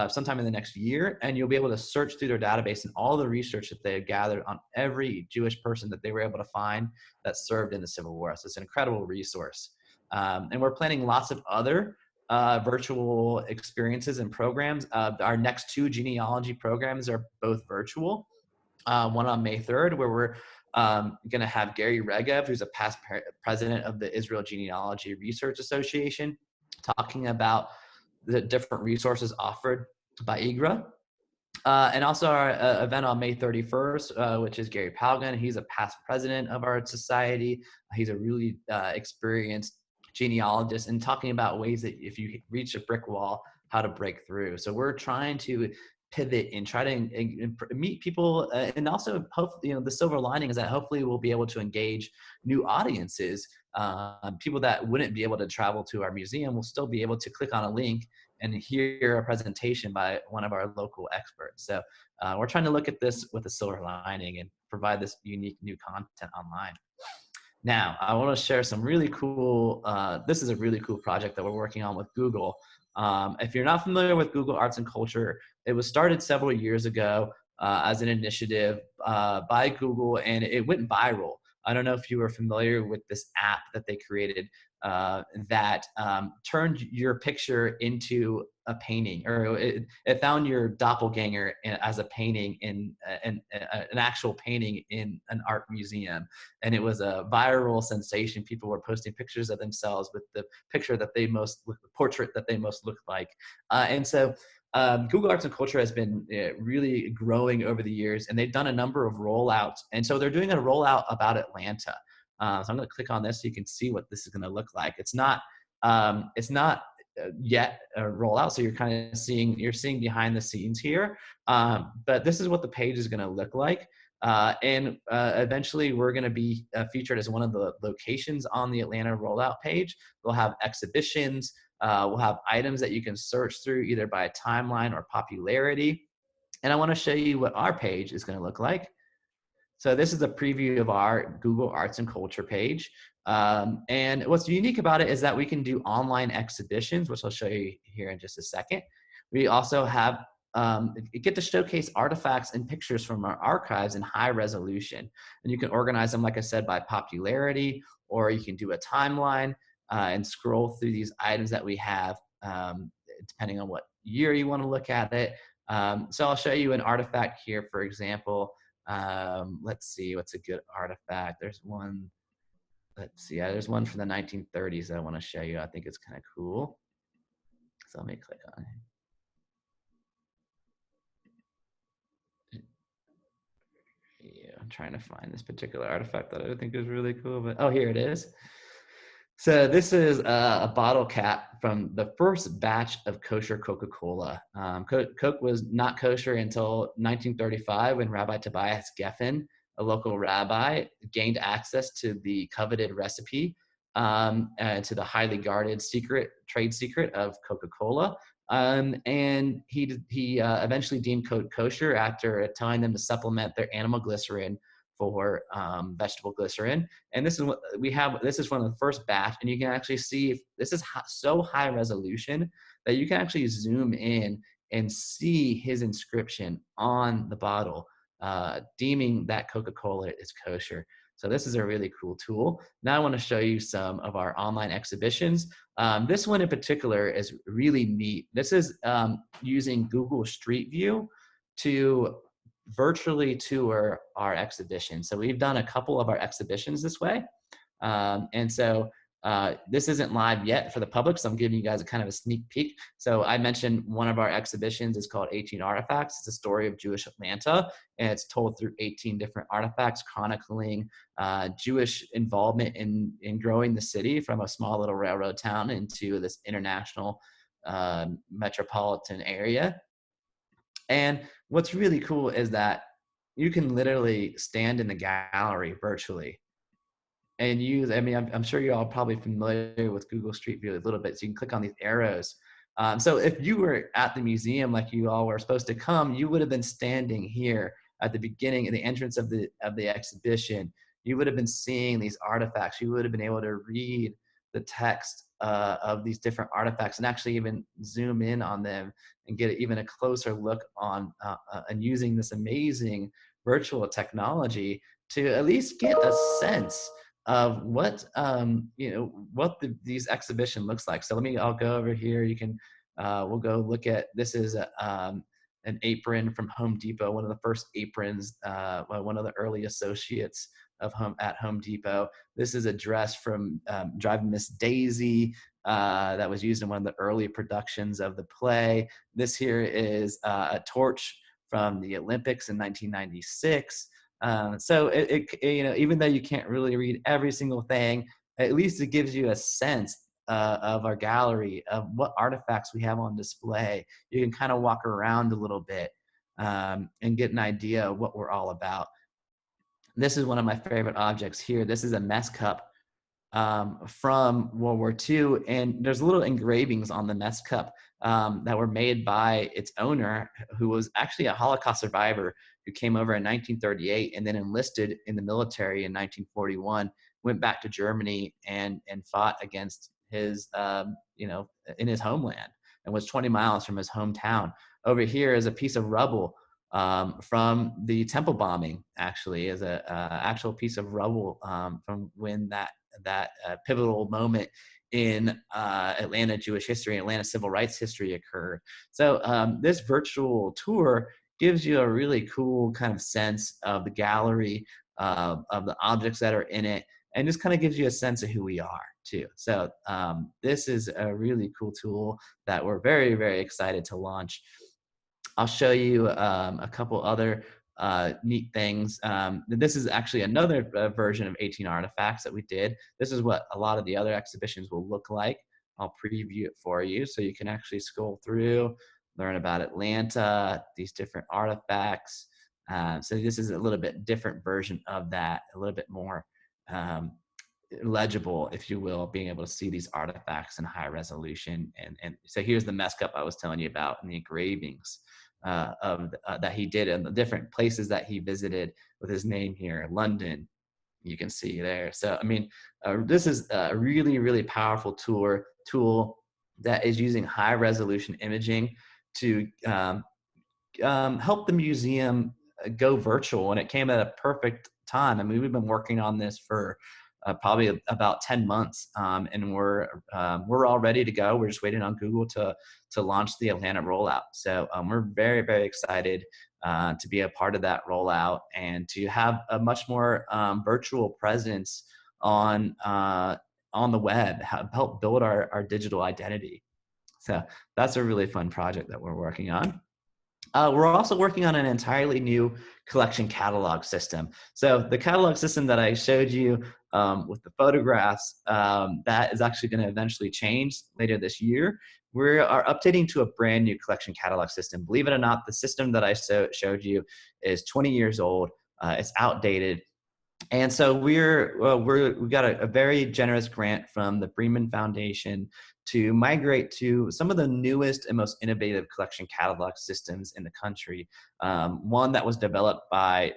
sometime in the next year, and you'll be able to search through their database and all the research that they have gathered on every Jewish person that they were able to find that served in the Civil War. So it's an incredible resource. And we're planning lots of other virtual experiences and programs. Our next 2 genealogy programs are both virtual. One on May 3rd, where we're going to have Gary Regev, who's a past president of the Israel Genealogy Research Association, talking about the different resources offered by IGRA. And also our event on May 31st, which is Gary Palgan. He's a past president of our society. He's a really experienced genealogist and talking about ways that if you reach a brick wall, how to break through. So we're trying to pivot and try to meet people, and also hope, the silver lining is that hopefully we'll be able to engage new audiences. People that wouldn't be able to travel to our museum will still be able to click on a link and hear a presentation by one of our local experts. So we're trying to look at this with a silver lining and provide this unique new content online. Now, I want to share some really cool, this is a really cool project that we're working on with Google. If you're not familiar with Google Arts and Culture, it was started several years ago as an initiative by Google, and it went viral. I don't know if you were familiar with this app that they created that turned your picture into a painting, or it found your doppelganger as a painting in an actual painting in an art museum. And it was a viral sensation. People were posting pictures of themselves with the picture that the portrait that they most looked like. And so Google Arts and Culture has been really growing over the years, and they've done a number of rollouts. And so they're doing a rollout about Atlanta. So I'm going to click on this so you can see what this is going to look like. It's not yet a rollout, so you're seeing behind the scenes here. But this is what the page is going to look like. And eventually we're going to be featured as one of the locations on the Atlanta rollout page. We'll have exhibitions. We'll have items that you can search through either by timeline or popularity. And I want to show you what our page is going to look like. So this is a preview of our Google Arts and Culture page. And what's unique about it is that we can do online exhibitions, which I'll show you here in just a second. We also have get to showcase artifacts and pictures from our archives in high resolution. And you can organize them, like I said, by popularity, or you can do a timeline and scroll through these items that we have, depending on what year you want to look at it. So I'll show you an artifact here, for example. Let's see, what's a good artifact? There's one, let's see, there's one from the 1930s that I want to show you. I think it's kind of cool. So let me click on it. Yeah, I'm trying to find this particular artifact that I think is really cool, but oh, here it is. So this is a bottle cap from the first batch of kosher Coca-Cola. Coke was not kosher until 1935 when Rabbi Tobias Geffen a local rabbi, gained access to the coveted recipe, to the highly guarded trade secret of Coca-Cola. And he eventually deemed kosher after telling them to supplement their animal glycerin for vegetable glycerin. And this is what we have. This is one of the first batch, and you can actually see this is so high resolution that you can actually zoom in and see his inscription on the bottle, deeming that Coca-Cola is kosher. So this is a really cool tool. Now I want to show you some of our online exhibitions. This one in particular is really neat. This is using Google Street View to virtually tour our exhibition. So we've done a couple of our exhibitions this way. And so this isn't live yet for the public, so I'm giving you guys a kind of a sneak peek. So I mentioned one of our exhibitions is called 18 Artifacts. It's a story of Jewish Atlanta, and it's told through 18 different artifacts chronicling Jewish involvement in growing the city from a small little railroad town into this international metropolitan area. And what's really cool is that you can literally stand in the gallery virtually and use, I mean, I'm sure you're all probably familiar with Google Street View a little bit, so you can click on these arrows. So if you were at the museum like you all were supposed to come, you would have been standing here at the beginning, at the entrance of the exhibition. You would have been seeing these artifacts. You would have been able to read the text of these different artifacts and actually even zoom in on them and get even a closer look on and using this amazing virtual technology to at least get a sense of what these exhibition looks like. So I'll go over here. You can we'll go look at, this is an apron from Home Depot, one of the first aprons, one of the early associates of Home Depot. This is a dress from Driving Miss Daisy that was used in one of the early productions of the play. This here is a torch from the Olympics in 1996. So even though you can't really read every single thing, at least it gives you a sense of our gallery, of what artifacts we have on display. You can kind of walk around a little bit and get an idea of what we're all about. This is one of my favorite objects here. This is a mess cup from World War II, and there's little engravings on the mess cup that were made by its owner, who was actually a Holocaust survivor who came over in 1938 and then enlisted in the military in 1941, went back to Germany and fought against his, in his homeland, and was 20 miles from his hometown. Over here is a piece of rubble from the temple bombing, actually, is a actual piece of rubble from when that pivotal moment in Atlanta Jewish history, Atlanta civil rights history occurred. So this virtual tour gives you a really cool kind of sense of the gallery, of the objects that are in it, and just kind of gives you a sense of who we are too. So this is a really cool tool that we're very, very excited to launch. I'll show you a couple other neat things. This is actually another version of 18 Artifacts that we did. This is what a lot of the other exhibitions will look like. I'll preview it for you so you can actually scroll through, learn about Atlanta, these different artifacts. So this is a little bit different version of that, a little bit more legible, if you will, being able to see these artifacts in high resolution. And so here's the mess cup I was telling you about, and the engravings that he did in the different places that he visited with his name here. London, you can see there. So I mean, this is a really, really powerful tool that is using high resolution imaging to help the museum go virtual, and it came at a perfect time. I mean, we've been working on this for probably about 10 months, and we're all ready to go. We're just waiting on Google to launch the Atlanta rollout. So we're very, very excited to be a part of that rollout and to have a much more virtual presence on the web, help build our digital identity. So that's a really fun project that we're working on. We're also working on an entirely new collection catalog system. So the catalog system that I showed you with the photographs, that is actually going to eventually change later this year. We are updating to a brand new collection catalog system. Believe it or not, the system that I showed you is 20 years old. It's outdated. And so we got a very generous grant from the Breman Foundation to migrate to some of the newest and most innovative collection catalog systems in the country. One that was developed by,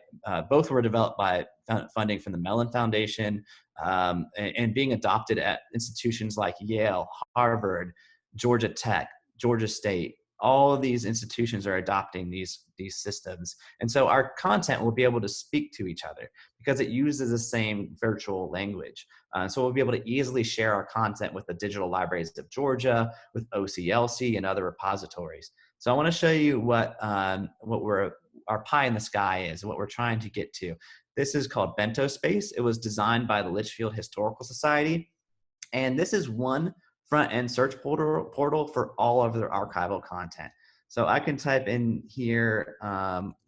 both were developed by funding from the Mellon Foundation, and being adopted at institutions like Yale, Harvard, Georgia Tech, Georgia State. All of these institutions are adopting these systems. And so our content will be able to speak to each other because it uses the same virtual language. So we'll be able to easily share our content with the Digital Libraries of Georgia, with OCLC and other repositories. So I want to show you what our pie in the sky is, what we're trying to get to. This is called Bento Space. It was designed by the Litchfield Historical Society. And this is one front-end search portal for all of their archival content. So I can type in here,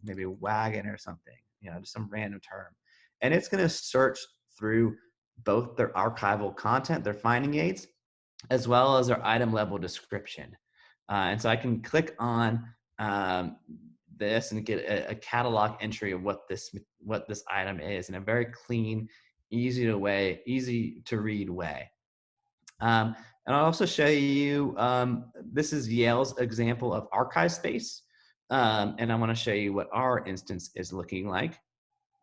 maybe wagon or something, just some random term. And it's gonna search through both their archival content, their finding aids, as well as their item level description. And so I can click on this and get a catalog entry of what this item is in a very clean, easy to read way. And I'll also show you, this is Yale's example of archive space. And I want to show you what our instance is looking like.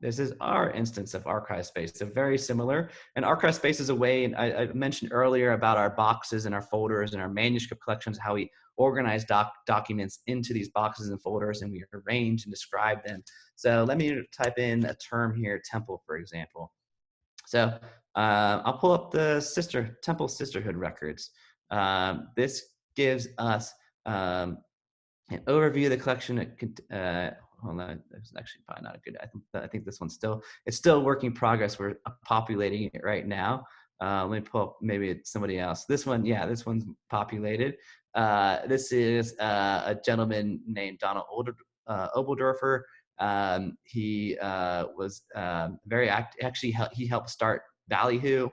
This is our instance of archive space. So very similar. And archive space is a way, and I mentioned earlier about our boxes and our folders and our manuscript collections, how we organize documents into these boxes and folders, and we arrange and describe them. So let me type in a term here, temple, for example. So I'll pull up the Temple Sisterhood records. This gives us an overview of the collection. Hold on, that's actually probably not a good. I think this one's it's still work in progress. We're populating it right now. Let me pull up maybe somebody else. This one, yeah, this one's populated. This is a gentleman named Donald Obeldorfer. He was very active. Actually, he helped start Ballyhoo,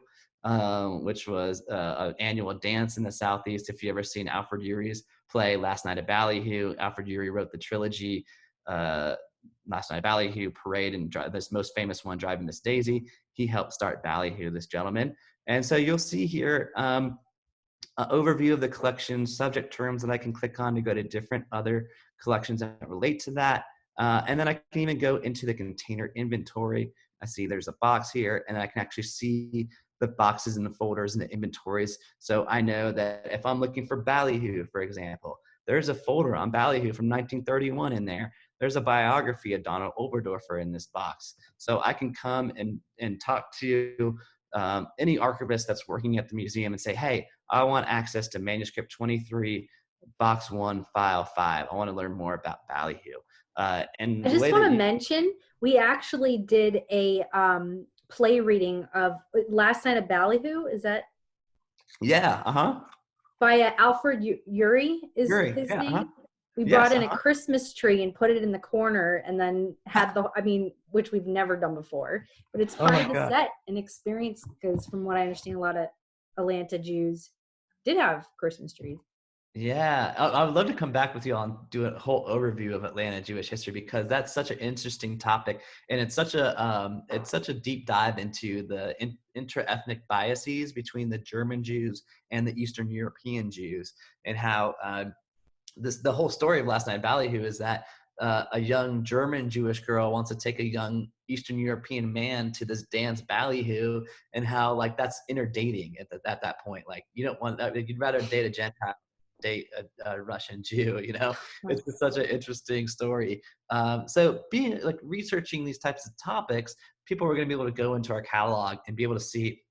which was an annual dance in the Southeast. If you ever seen Alfred Urie's play Last Night at Ballyhoo, Alfred Urie wrote the trilogy Last Night at Ballyhoo, Parade, and this most famous one, Driving Miss Daisy. He helped start Ballyhoo, this gentleman. And so you'll see here an overview of the collection, subject terms that I can click on to go to different other collections that relate to that. And then I can even go into the container inventory. I see there's a box here, and I can actually see the boxes and the folders and the inventories. So I know that if I'm looking for Ballyhoo, for example, there's a folder on Ballyhoo from 1931 in there. There's a biography of Donald Obeldorfer in this box. So I can come and talk to any archivist that's working at the museum and say, hey, I want access to manuscript 23, box 1, file 5. I want to learn more about Ballyhoo. And I just want to mention, we actually did a play reading of Last Night at Ballyhoo. Is that? Yeah, uh-huh. By Alfred Urie is his name. We brought in a Christmas tree and put it in the corner, and then had which we've never done before. But it's part of the set and experience, because from what I understand, a lot of Atlanta Jews did have Christmas trees. Yeah, I would love to come back with you and do a whole overview of Atlanta Jewish history, because that's such an interesting topic, and it's such a deep dive into the intra-ethnic biases between the German Jews and the Eastern European Jews, and how the whole story of Last Night at Ballyhoo is that a young German Jewish girl wants to take a young Eastern European man to this dance Ballyhoo, and how like that's interdating at that point. Like you don't want that. You'd rather date a Gentile, date a Russian Jew, It's just such an interesting story. So being like researching these types of topics, people are going to be able to go into our catalog and be able to see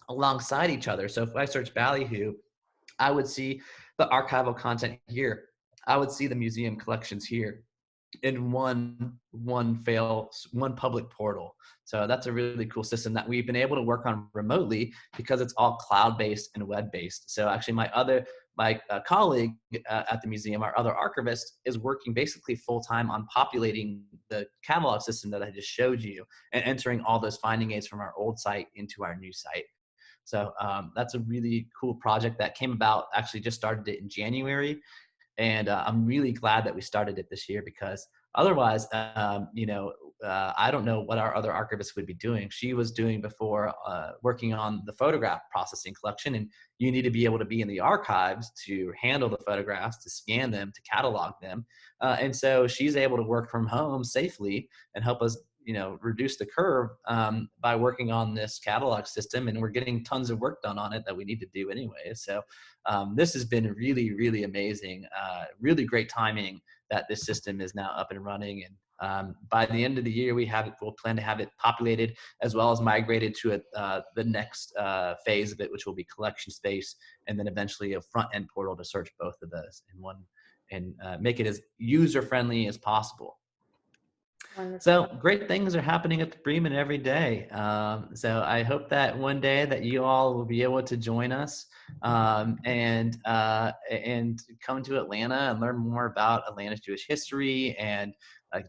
alongside each other. So if I search Ballyhoo, I would see the archival content here. I would see the museum collections here in one public portal. So that's a really cool system that we've been able to work on remotely, because it's all cloud-based and web-based. So actually my colleague at the museum, our other archivist, is working basically full-time on populating the catalog system that I just showed you and entering all those finding aids from our old site into our new site. So that's a really cool project that came about, actually just started it in January. And I'm really glad that we started it this year, because otherwise, I don't know what our other archivists would be doing. She was doing before, working on the photograph processing collection, and you need to be able to be in the archives to handle the photographs, to scan them, to catalog them. And so she's able to work from home safely and help us, reduce the curve by working on this catalog system, and we're getting tons of work done on it that we need to do anyway. So this has been really, really amazing, really great timing that this system is now up and running. And by the end of the year, we'll plan to have it populated as well as migrated to the next phase of it, which will be collection space, and then eventually a front end portal to search both of those in one, and make it as user friendly as possible. Wonderful. So great things are happening at the Breman every day. So I hope that one day that you all will be able to join us and come to Atlanta and learn more about Atlanta's Jewish history, and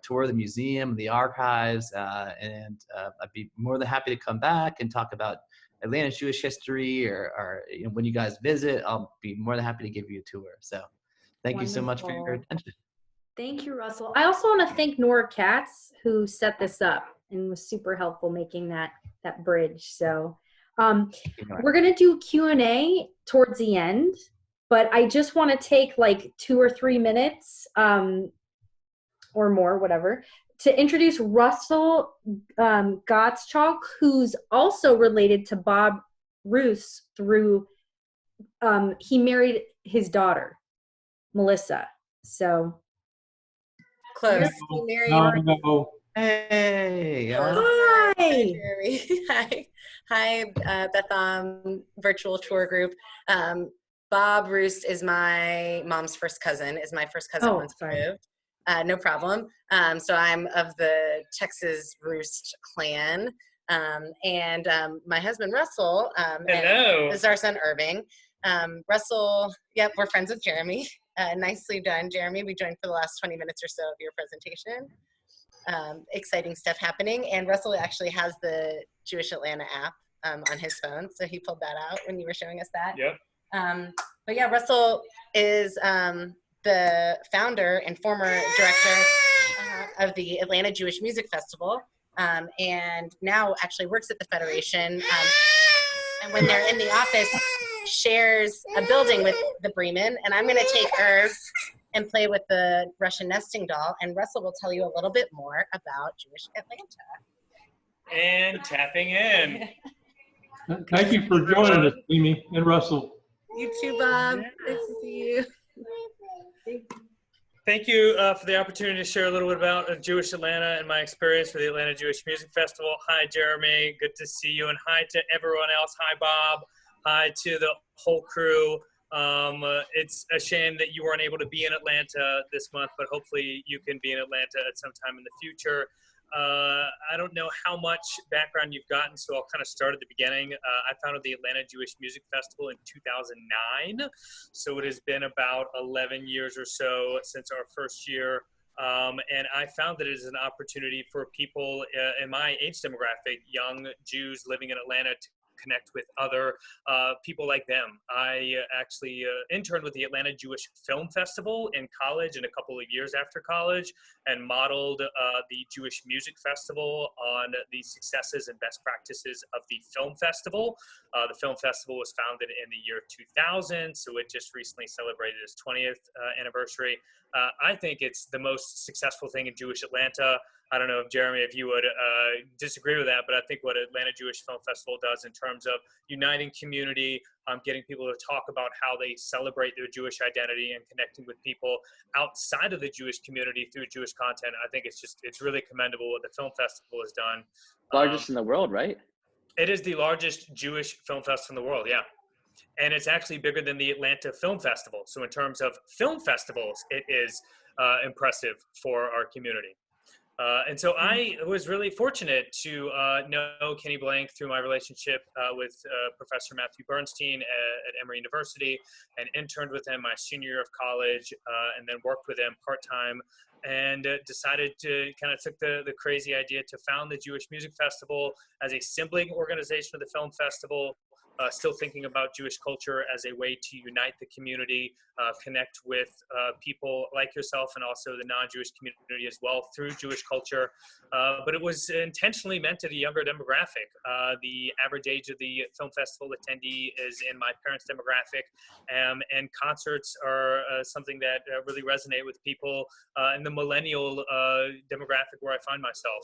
tour the museum, the archives, and I'd be more than happy to come back and talk about Atlanta's Jewish history, or when you guys visit, I'll be more than happy to give you a tour. So thank you so much for your attention. Thank you, Russell. I also want to thank Nora Katz, who set this up and was super helpful making that bridge. So we're going to do Q&A towards the end, but I just want to take like 2 or 3 minutes or more, whatever, to introduce Russell Gottschalk, who's also related to Bob Roos through, he married his daughter, Melissa. So close. He married. No. Hey. Hi. Hi. Hi, Betham virtual tour group. Bob Roos is my mom's first cousin. Is my first cousin once moved. No problem. So I'm of the Texas Roost clan. And my husband, Russell, hello. This is our son, Irving. Russell, yep, we're friends with Jeremy. Nicely done, Jeremy. We joined for the last 20 minutes or so of your presentation. Exciting stuff happening. And Russell actually has the Jewish Atlanta app on his phone. So he pulled that out when you were showing us that. Yep. But yeah, Russell is the founder and former director of the Atlanta Jewish Music Festival, and now actually works at the Federation. And when they're in the office, shares a building with the Breman. And I'm going to take Irv and play with the Russian nesting doll, and Russell will tell you a little bit more about Jewish Atlanta. And tapping in. Thank you for joining us, Mimi and Russell. You too, Bob. Nice to see you. Thank you for the opportunity to share a little bit about Jewish Atlanta and my experience with the Atlanta Jewish Music Festival. Hi, Jeremy. Good to see you. And hi to everyone else. Hi, Bob. Hi to the whole crew. It's a shame that you weren't able to be in Atlanta this month, but hopefully you can be in Atlanta at some time in the future. I don't know how much background you've gotten, so I'll kind of start at the beginning. I founded the Atlanta Jewish Music Festival in 2009, so it has been about 11 years or so since our first year. And I found that it is an opportunity for people in my age demographic, young Jews living in Atlanta, to connect with other people like them. I actually interned with the Atlanta Jewish Film Festival in college and a couple of years after college, and modeled the Jewish Music Festival on the successes and best practices of the film festival. The film festival was founded in the year 2000, so it just recently celebrated its 20th anniversary. I think it's the most successful thing in Jewish Atlanta. I don't know if Jeremy, if you would disagree with that, but I think what Atlanta Jewish Film Festival does in terms of uniting community, getting people to talk about how they celebrate their Jewish identity, and connecting with people outside of the Jewish community through Jewish content, I think it's really commendable what the film festival has done. Largest in the world, right? It is the largest Jewish film festival in the world, yeah. And it's actually bigger than the Atlanta Film Festival. So in terms of film festivals, it is impressive for our community. And so I was really fortunate to know Kenny Blank through my relationship with Professor Matthew Bernstein at Emory University, and interned with him my senior year of college, and then worked with him part-time and decided to kind of took the crazy idea to found the Jewish Music Festival as a sibling organization of the film festival. Still thinking about Jewish culture as a way to unite the community, connect with people like yourself and also the non-Jewish community as well through Jewish culture. But it was intentionally meant to the younger demographic. The average age of the film festival attendee is in my parents' demographic, and concerts are something that really resonate with people in the millennial demographic where I find myself.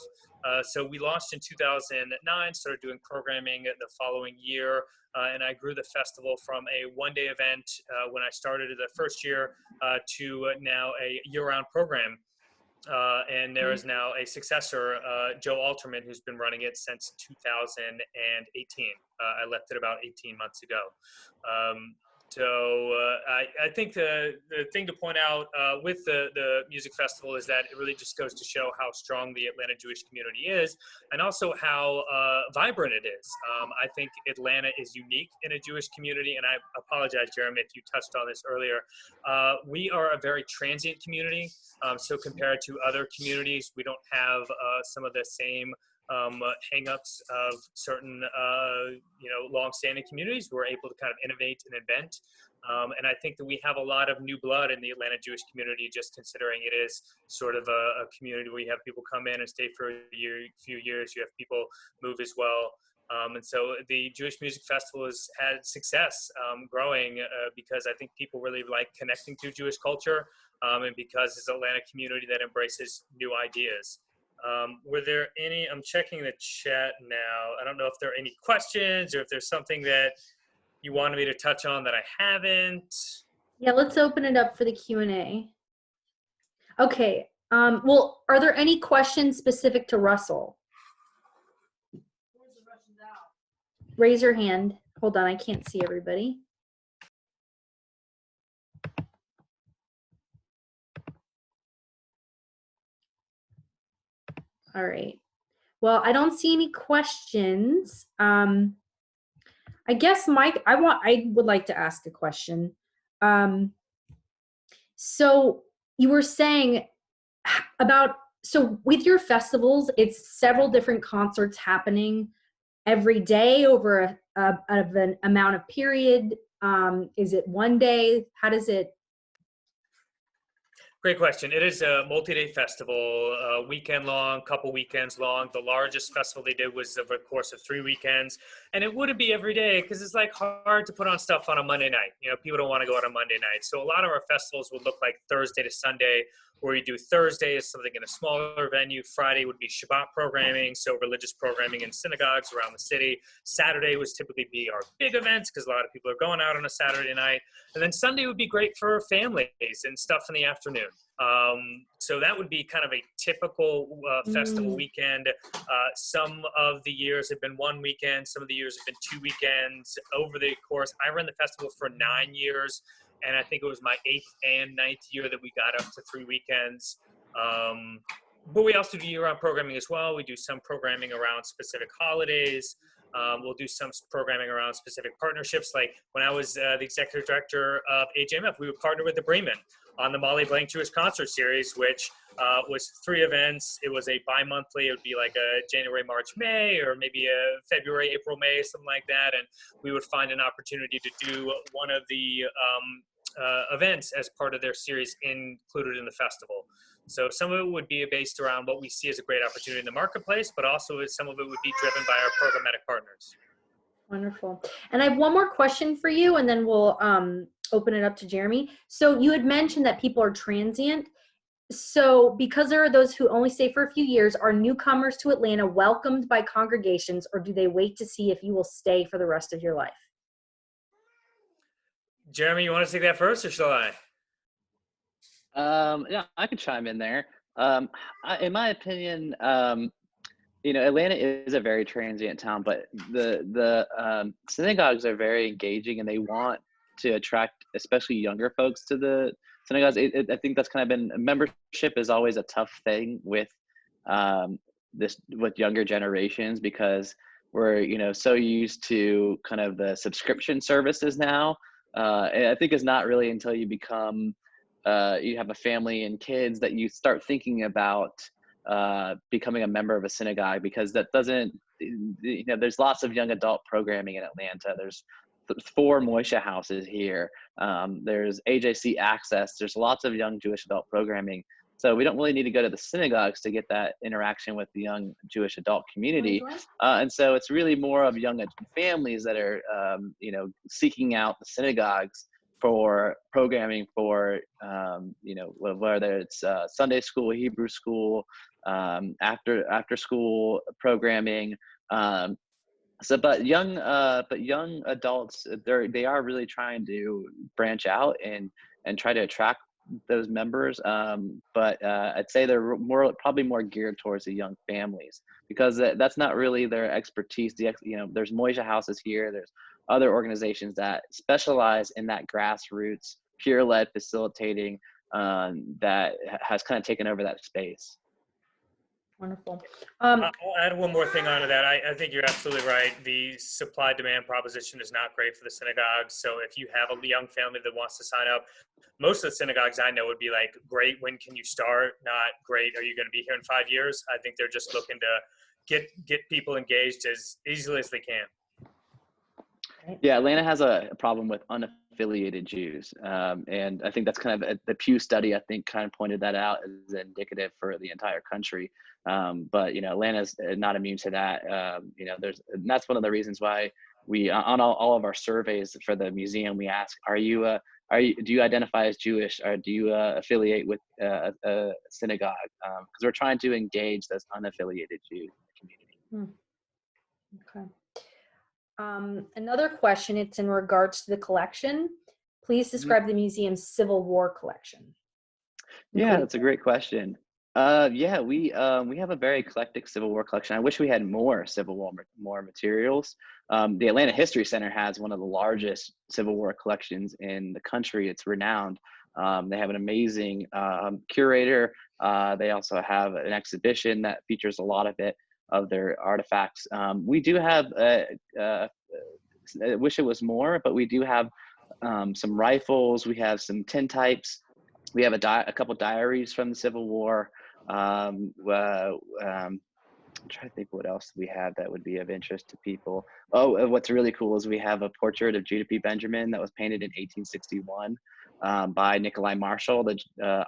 So we launched in 2009, started doing programming the following year. And I grew the festival from a one-day event when I started the first year to now a year-round program. And there is now a successor, Joe Alterman, who's been running it since 2018. I left it about 18 months ago. I think the thing to point out with the music festival is that it really just goes to show how strong the Atlanta Jewish community is, and also how vibrant it is. I think Atlanta is unique in a Jewish community, and I apologize, Jeremy, if you touched on this earlier. We are a very transient community, so compared to other communities, we don't have some of the same hang-ups of certain, long-standing communities. We're able to kind of innovate and invent. And I think that we have a lot of new blood in the Atlanta Jewish community, just considering it is sort of a community where you have people come in and stay for a few years. You have people move as well. And so the Jewish Music Festival has had success growing because I think people really like connecting to Jewish culture, and because it's an Atlanta community that embraces new ideas. Were there any, I'm checking the chat now. I don't know if there are any questions or if there's something that you wanted me to touch on that I haven't. Yeah, let's open it up for the Q&A. Okay, well, are there any questions specific to Russell? Raise your hand. Hold on, I can't see everybody. All right. Well, I don't see any questions. I guess, Mike, I would like to ask a question. So you were saying about, so with your festivals, it's several different concerts happening every day over an amount of period. Is it one day? How does it? Great question. It is a multi-day festival, weekend long, couple weekends long. The largest festival they did was over the course of 3 weekends. And it wouldn't be every day because it's like hard to put on stuff on a Monday night. You know, people don't want to go out on Monday night. So a lot of our festivals would look like Thursday to Sunday, where you do Thursday is something in a smaller venue. Friday would be Shabbat programming, so religious programming in synagogues around the city. Saturday was typically be our big events because a lot of people are going out on a Saturday night. And then Sunday would be great for families and stuff in the afternoon. So that would be kind of a typical festival weekend. Some of the years have been one weekend. Some of the years have been 2 weekends. Over the course, I ran the festival for 9 years. And I think it was my 8th and 9th year that we got up to 3 weekends. But we also do year-round programming as well. We do some programming around specific holidays. We'll do some programming around specific partnerships. Like when I was the executive director of HMF, we would partner with the Breman on the Molly Blank Jewish Concert Series, which was 3 events. It was a bi-monthly. It would be like a January, March, May, or maybe a February, April, May, something like that. And we would find an opportunity to do one of the events as part of their series included in the festival. So some of it would be based around what we see as a great opportunity in the marketplace, but also some of it would be driven by our programmatic partners. Wonderful. And I have one more question for you, and then we'll open it up to Jeremy. So you had mentioned that people are transient. So because there are those who only stay for a few years, are newcomers to Atlanta welcomed by congregations, or do they wait to see if you will stay for the rest of your life? Jeremy, you want to take that first, or shall I? Yeah, I could chime in there. In my opinion, Atlanta is a very transient town, but the synagogues are very engaging, and they want to attract especially younger folks to the synagogues. I think that's kind of been, membership is always a tough thing with younger generations, because we're so used to kind of the subscription services now. And I think it's not really until you become you have a family and kids, that you start thinking about becoming a member of a synagogue, because that doesn't, there's lots of young adult programming in Atlanta. There's 4 Moishe houses here. There's AJC Access. There's lots of young Jewish adult programming. So we don't really need to go to the synagogues to get that interaction with the young Jewish adult community. And so it's really more of young families that are, seeking out the synagogues for programming for, whether it's Sunday school, Hebrew school, after school programming. But young adults, they are really trying to branch out and try to attract those members. But I'd say they're probably more geared towards the young families, because that's not really their expertise. There's Moishe houses here. There's other organizations that specialize in that grassroots, peer-led facilitating that has kind of taken over that space. Wonderful. I'll add one more thing onto that. I think you're absolutely right. The supply-demand proposition is not great for the synagogues. So if you have a young family that wants to sign up, most of the synagogues I know would be like, great, when can you start? Not great, are you going to be here in 5 years? I think they're just looking to get people engaged as easily as they can. Yeah, Atlanta has a problem with unaffiliated Jews. And I think that's kind of the Pew study, I think, kind of pointed that out as indicative for the entire country. But, Atlanta's not immune to that. And that's one of the reasons why we, on all of our surveys for the museum, we ask, do you identify as Jewish, or do you affiliate with a synagogue? Because we're trying to engage those unaffiliated Jews in the community. Okay. Another question, it's in regards to the collection. Please describe the museum's Civil War collection. Yeah, that's a great question. We have a very eclectic Civil War collection. I wish we had more Civil War materials. The Atlanta History Center has one of the largest Civil War collections in the country. It's renowned. They have an amazing curator. They also have an exhibition that features a lot of their artifacts. We do have, I wish it was more, but we do have some rifles. We have some tintypes. We have a couple diaries from the Civil War. I'm trying to think what else we have that would be of interest to people. Oh, what's really cool is we have a portrait of Judah P. Benjamin that was painted in 1861 by Nikolai Marshall, the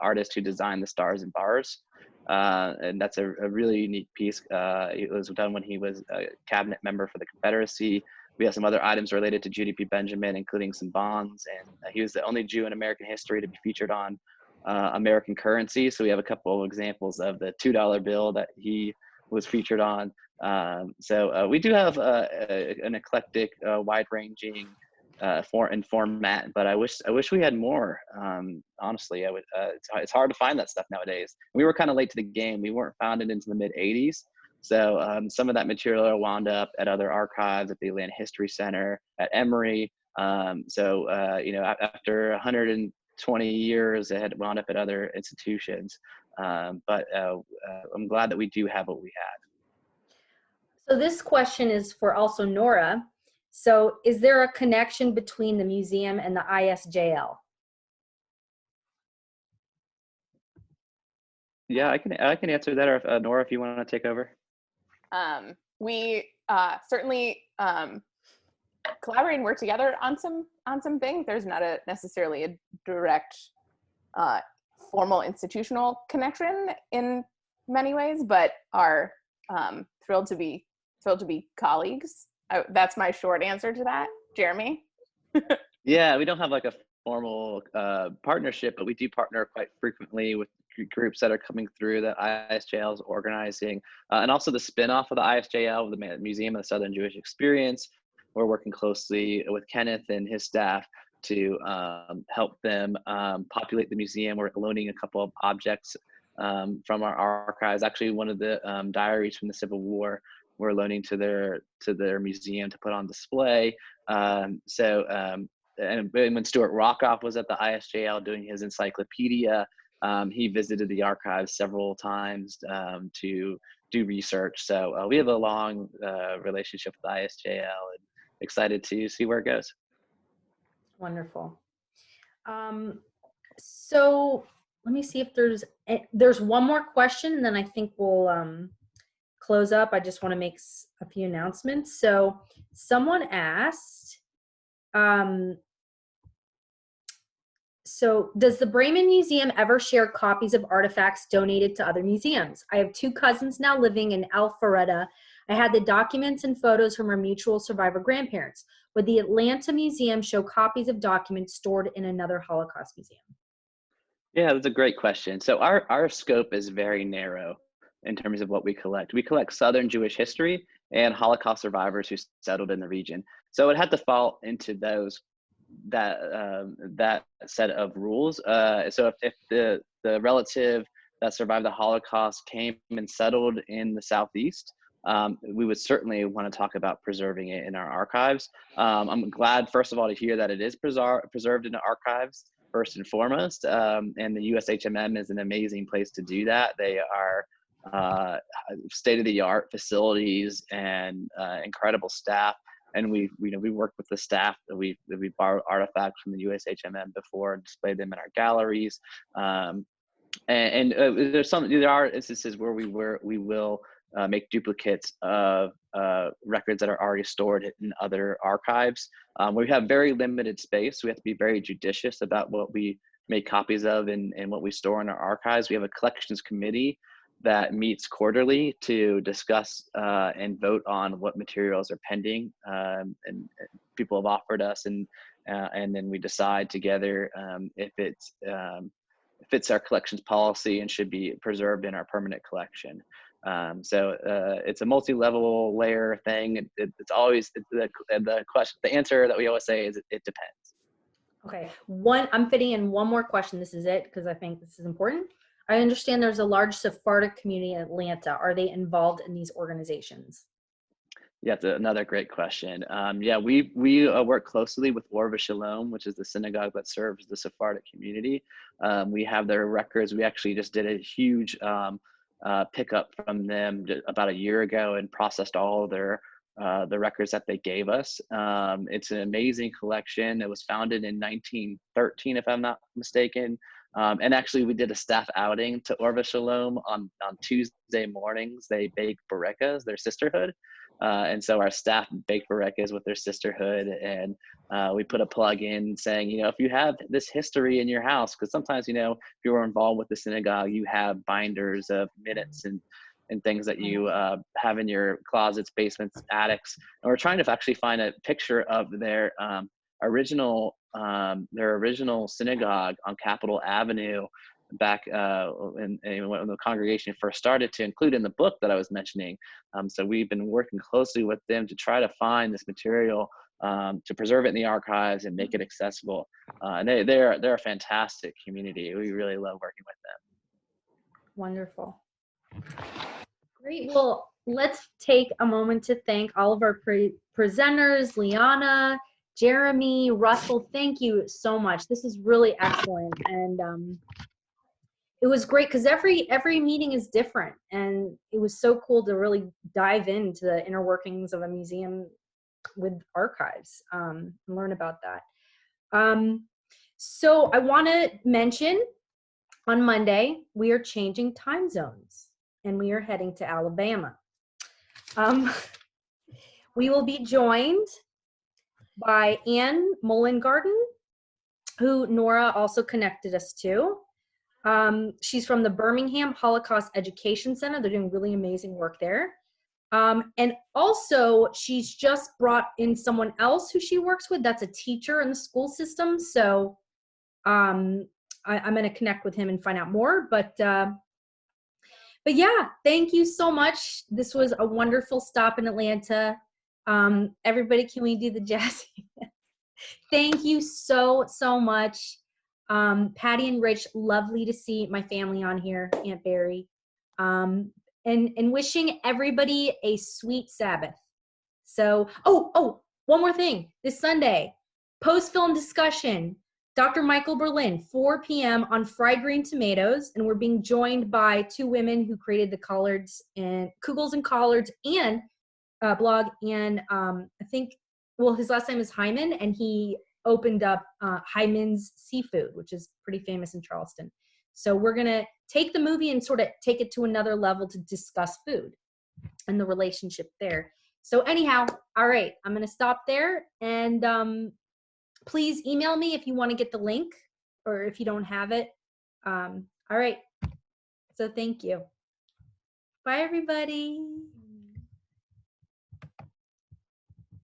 artist who designed the Stars and Bars. And that's a really unique piece. It was done when he was a cabinet member for the Confederacy. We have some other items related to Judah P. Benjamin, including some bonds, and he was the only Jew in American history to be featured on American currency. So we have a couple of examples of the $2 bill that he was featured on. So we do have an eclectic, wide-ranging format, but I wish we had more. Honestly, it's hard to find that stuff nowadays. We were kind of late to the game. We weren't founded into the mid-'80s. So some of that material wound up at other archives, at the Atlanta History Center, at Emory. After 120 years, it had wound up at other institutions. But I'm glad that we do have what we had. So this question is for also Nora. So is there a connection between the museum and the ISJL? Yeah, I can answer that, or if, Nora, if you want to take over. We certainly collaborate and work together on some things. There's not necessarily a direct formal institutional connection in many ways, but are thrilled to be colleagues. That's my short answer to that. Jeremy? Yeah, we don't have like a formal partnership, but we do partner quite frequently with groups that are coming through that ISJL is organizing, and also the spinoff of the ISJL, the Museum of the Southern Jewish Experience. We're working closely with Kenneth and his staff to help them populate the museum. We're loaning a couple of objects from our archives. Actually, one of the diaries from the Civil War we're loaning to their museum to put on display. And when Stuart Rockoff was at the ISJL doing his encyclopedia, he visited the archives several times to do research. So we have a long relationship with ISJL, and excited to see where it goes. Wonderful. So let me see if there's one more question, and then I think we'll close up. I just want to make a few announcements. So someone asked, so does the Breman Museum ever share copies of artifacts donated to other museums? I have 2 cousins now living in Alpharetta. I had the documents and photos from our mutual survivor grandparents. Would the Atlanta Museum show copies of documents stored in another Holocaust museum? Yeah, that's a great question. So our scope is very narrow in terms of what we collect. We collect Southern Jewish history and Holocaust survivors who settled in the region. So it had to fall into that set of rules. So if the relative that survived the Holocaust came and settled in the Southeast, we would certainly want to talk about preserving it in our archives. I'm glad, first of all, to hear that it is preserved in the archives, first and foremost. And the USHMM is an amazing place to do that. They are state-of-the-art facilities and incredible staff. And we worked with the staff that we borrowed artifacts from the USHMM before and displayed them in our galleries. There are instances where we will make duplicates of records that are already stored in other archives. We have very limited space, so we have to be very judicious about what we make copies of and what we store in our archives. We have a collections committee that meets quarterly to discuss and vote on what materials are pending, and people have offered us, and then we decide together if it fits our collections policy and should be preserved in our permanent collection. So it's a multi-level layer thing. It's always the question. The answer that we always say is it depends. Okay, I'm fitting in one more question. This is it because I think this is important. I understand there's a large Sephardic community in Atlanta. Are they involved in these organizations? Yeah, that's another great question. Yeah, we work closely with Orva Shalom, which is the synagogue that serves the Sephardic community. We have their records. We actually just did a huge pickup from them about a year ago and processed all of the records that they gave us. It's an amazing collection. It was founded in 1913, if I'm not mistaken. And actually, we did a staff outing to Orva Shalom on Tuesday mornings. They bake barekas, their sisterhood. And so our staff baked barekas with their sisterhood. And we put a plug in saying, if you have this history in your house, because sometimes, if you were involved with the synagogue, you have binders of minutes and things that you have in your closets, basements, attics. And we're trying to actually find a picture of their original synagogue on Capitol Avenue back when the congregation first started to include in the book that I was mentioning. So we've been working closely with them to try to find this material to preserve it in the archives and make it accessible. And they're a fantastic community. We really love working with them. Wonderful. Great. Well, let's take a moment to thank all of our presenters, Liana, Jeremy, Russell. Thank you so much. This is really excellent. And it was great because every meeting is different. And it was so cool to really dive into the inner workings of a museum with archives and learn about that. So I want to mention on Monday, we are changing time zones and we are heading to Alabama. We will be joined by Anne Mullengarden, who Nora also connected us to. She's from the Birmingham Holocaust Education Center. They're doing really amazing work there. And also, she's just brought in someone else who she works with that's a teacher in the school system. So I'm going to connect with him and find out more. But yeah, thank you so much. This was a wonderful stop in Atlanta. Everybody, can we do the jazz? Thank you so much. Patty and Rich, lovely to see my family on here, Aunt Barry. And wishing everybody a sweet Sabbath. So, one more thing. This Sunday, post-film discussion, Dr. Michael Berlin, 4 p.m. on fried green tomatoes, and we're being joined by 2 women who created the collards and Kugels and Collards and blog, and I think, well, his last name is Hyman, and he opened up Hyman's Seafood, which is pretty famous in Charleston. So we're going to take the movie and sort of take it to another level to discuss food and the relationship there. So anyhow, all right, I'm going to stop there. And please email me if you want to get the link or if you don't have it. All right. So thank you. Bye, everybody.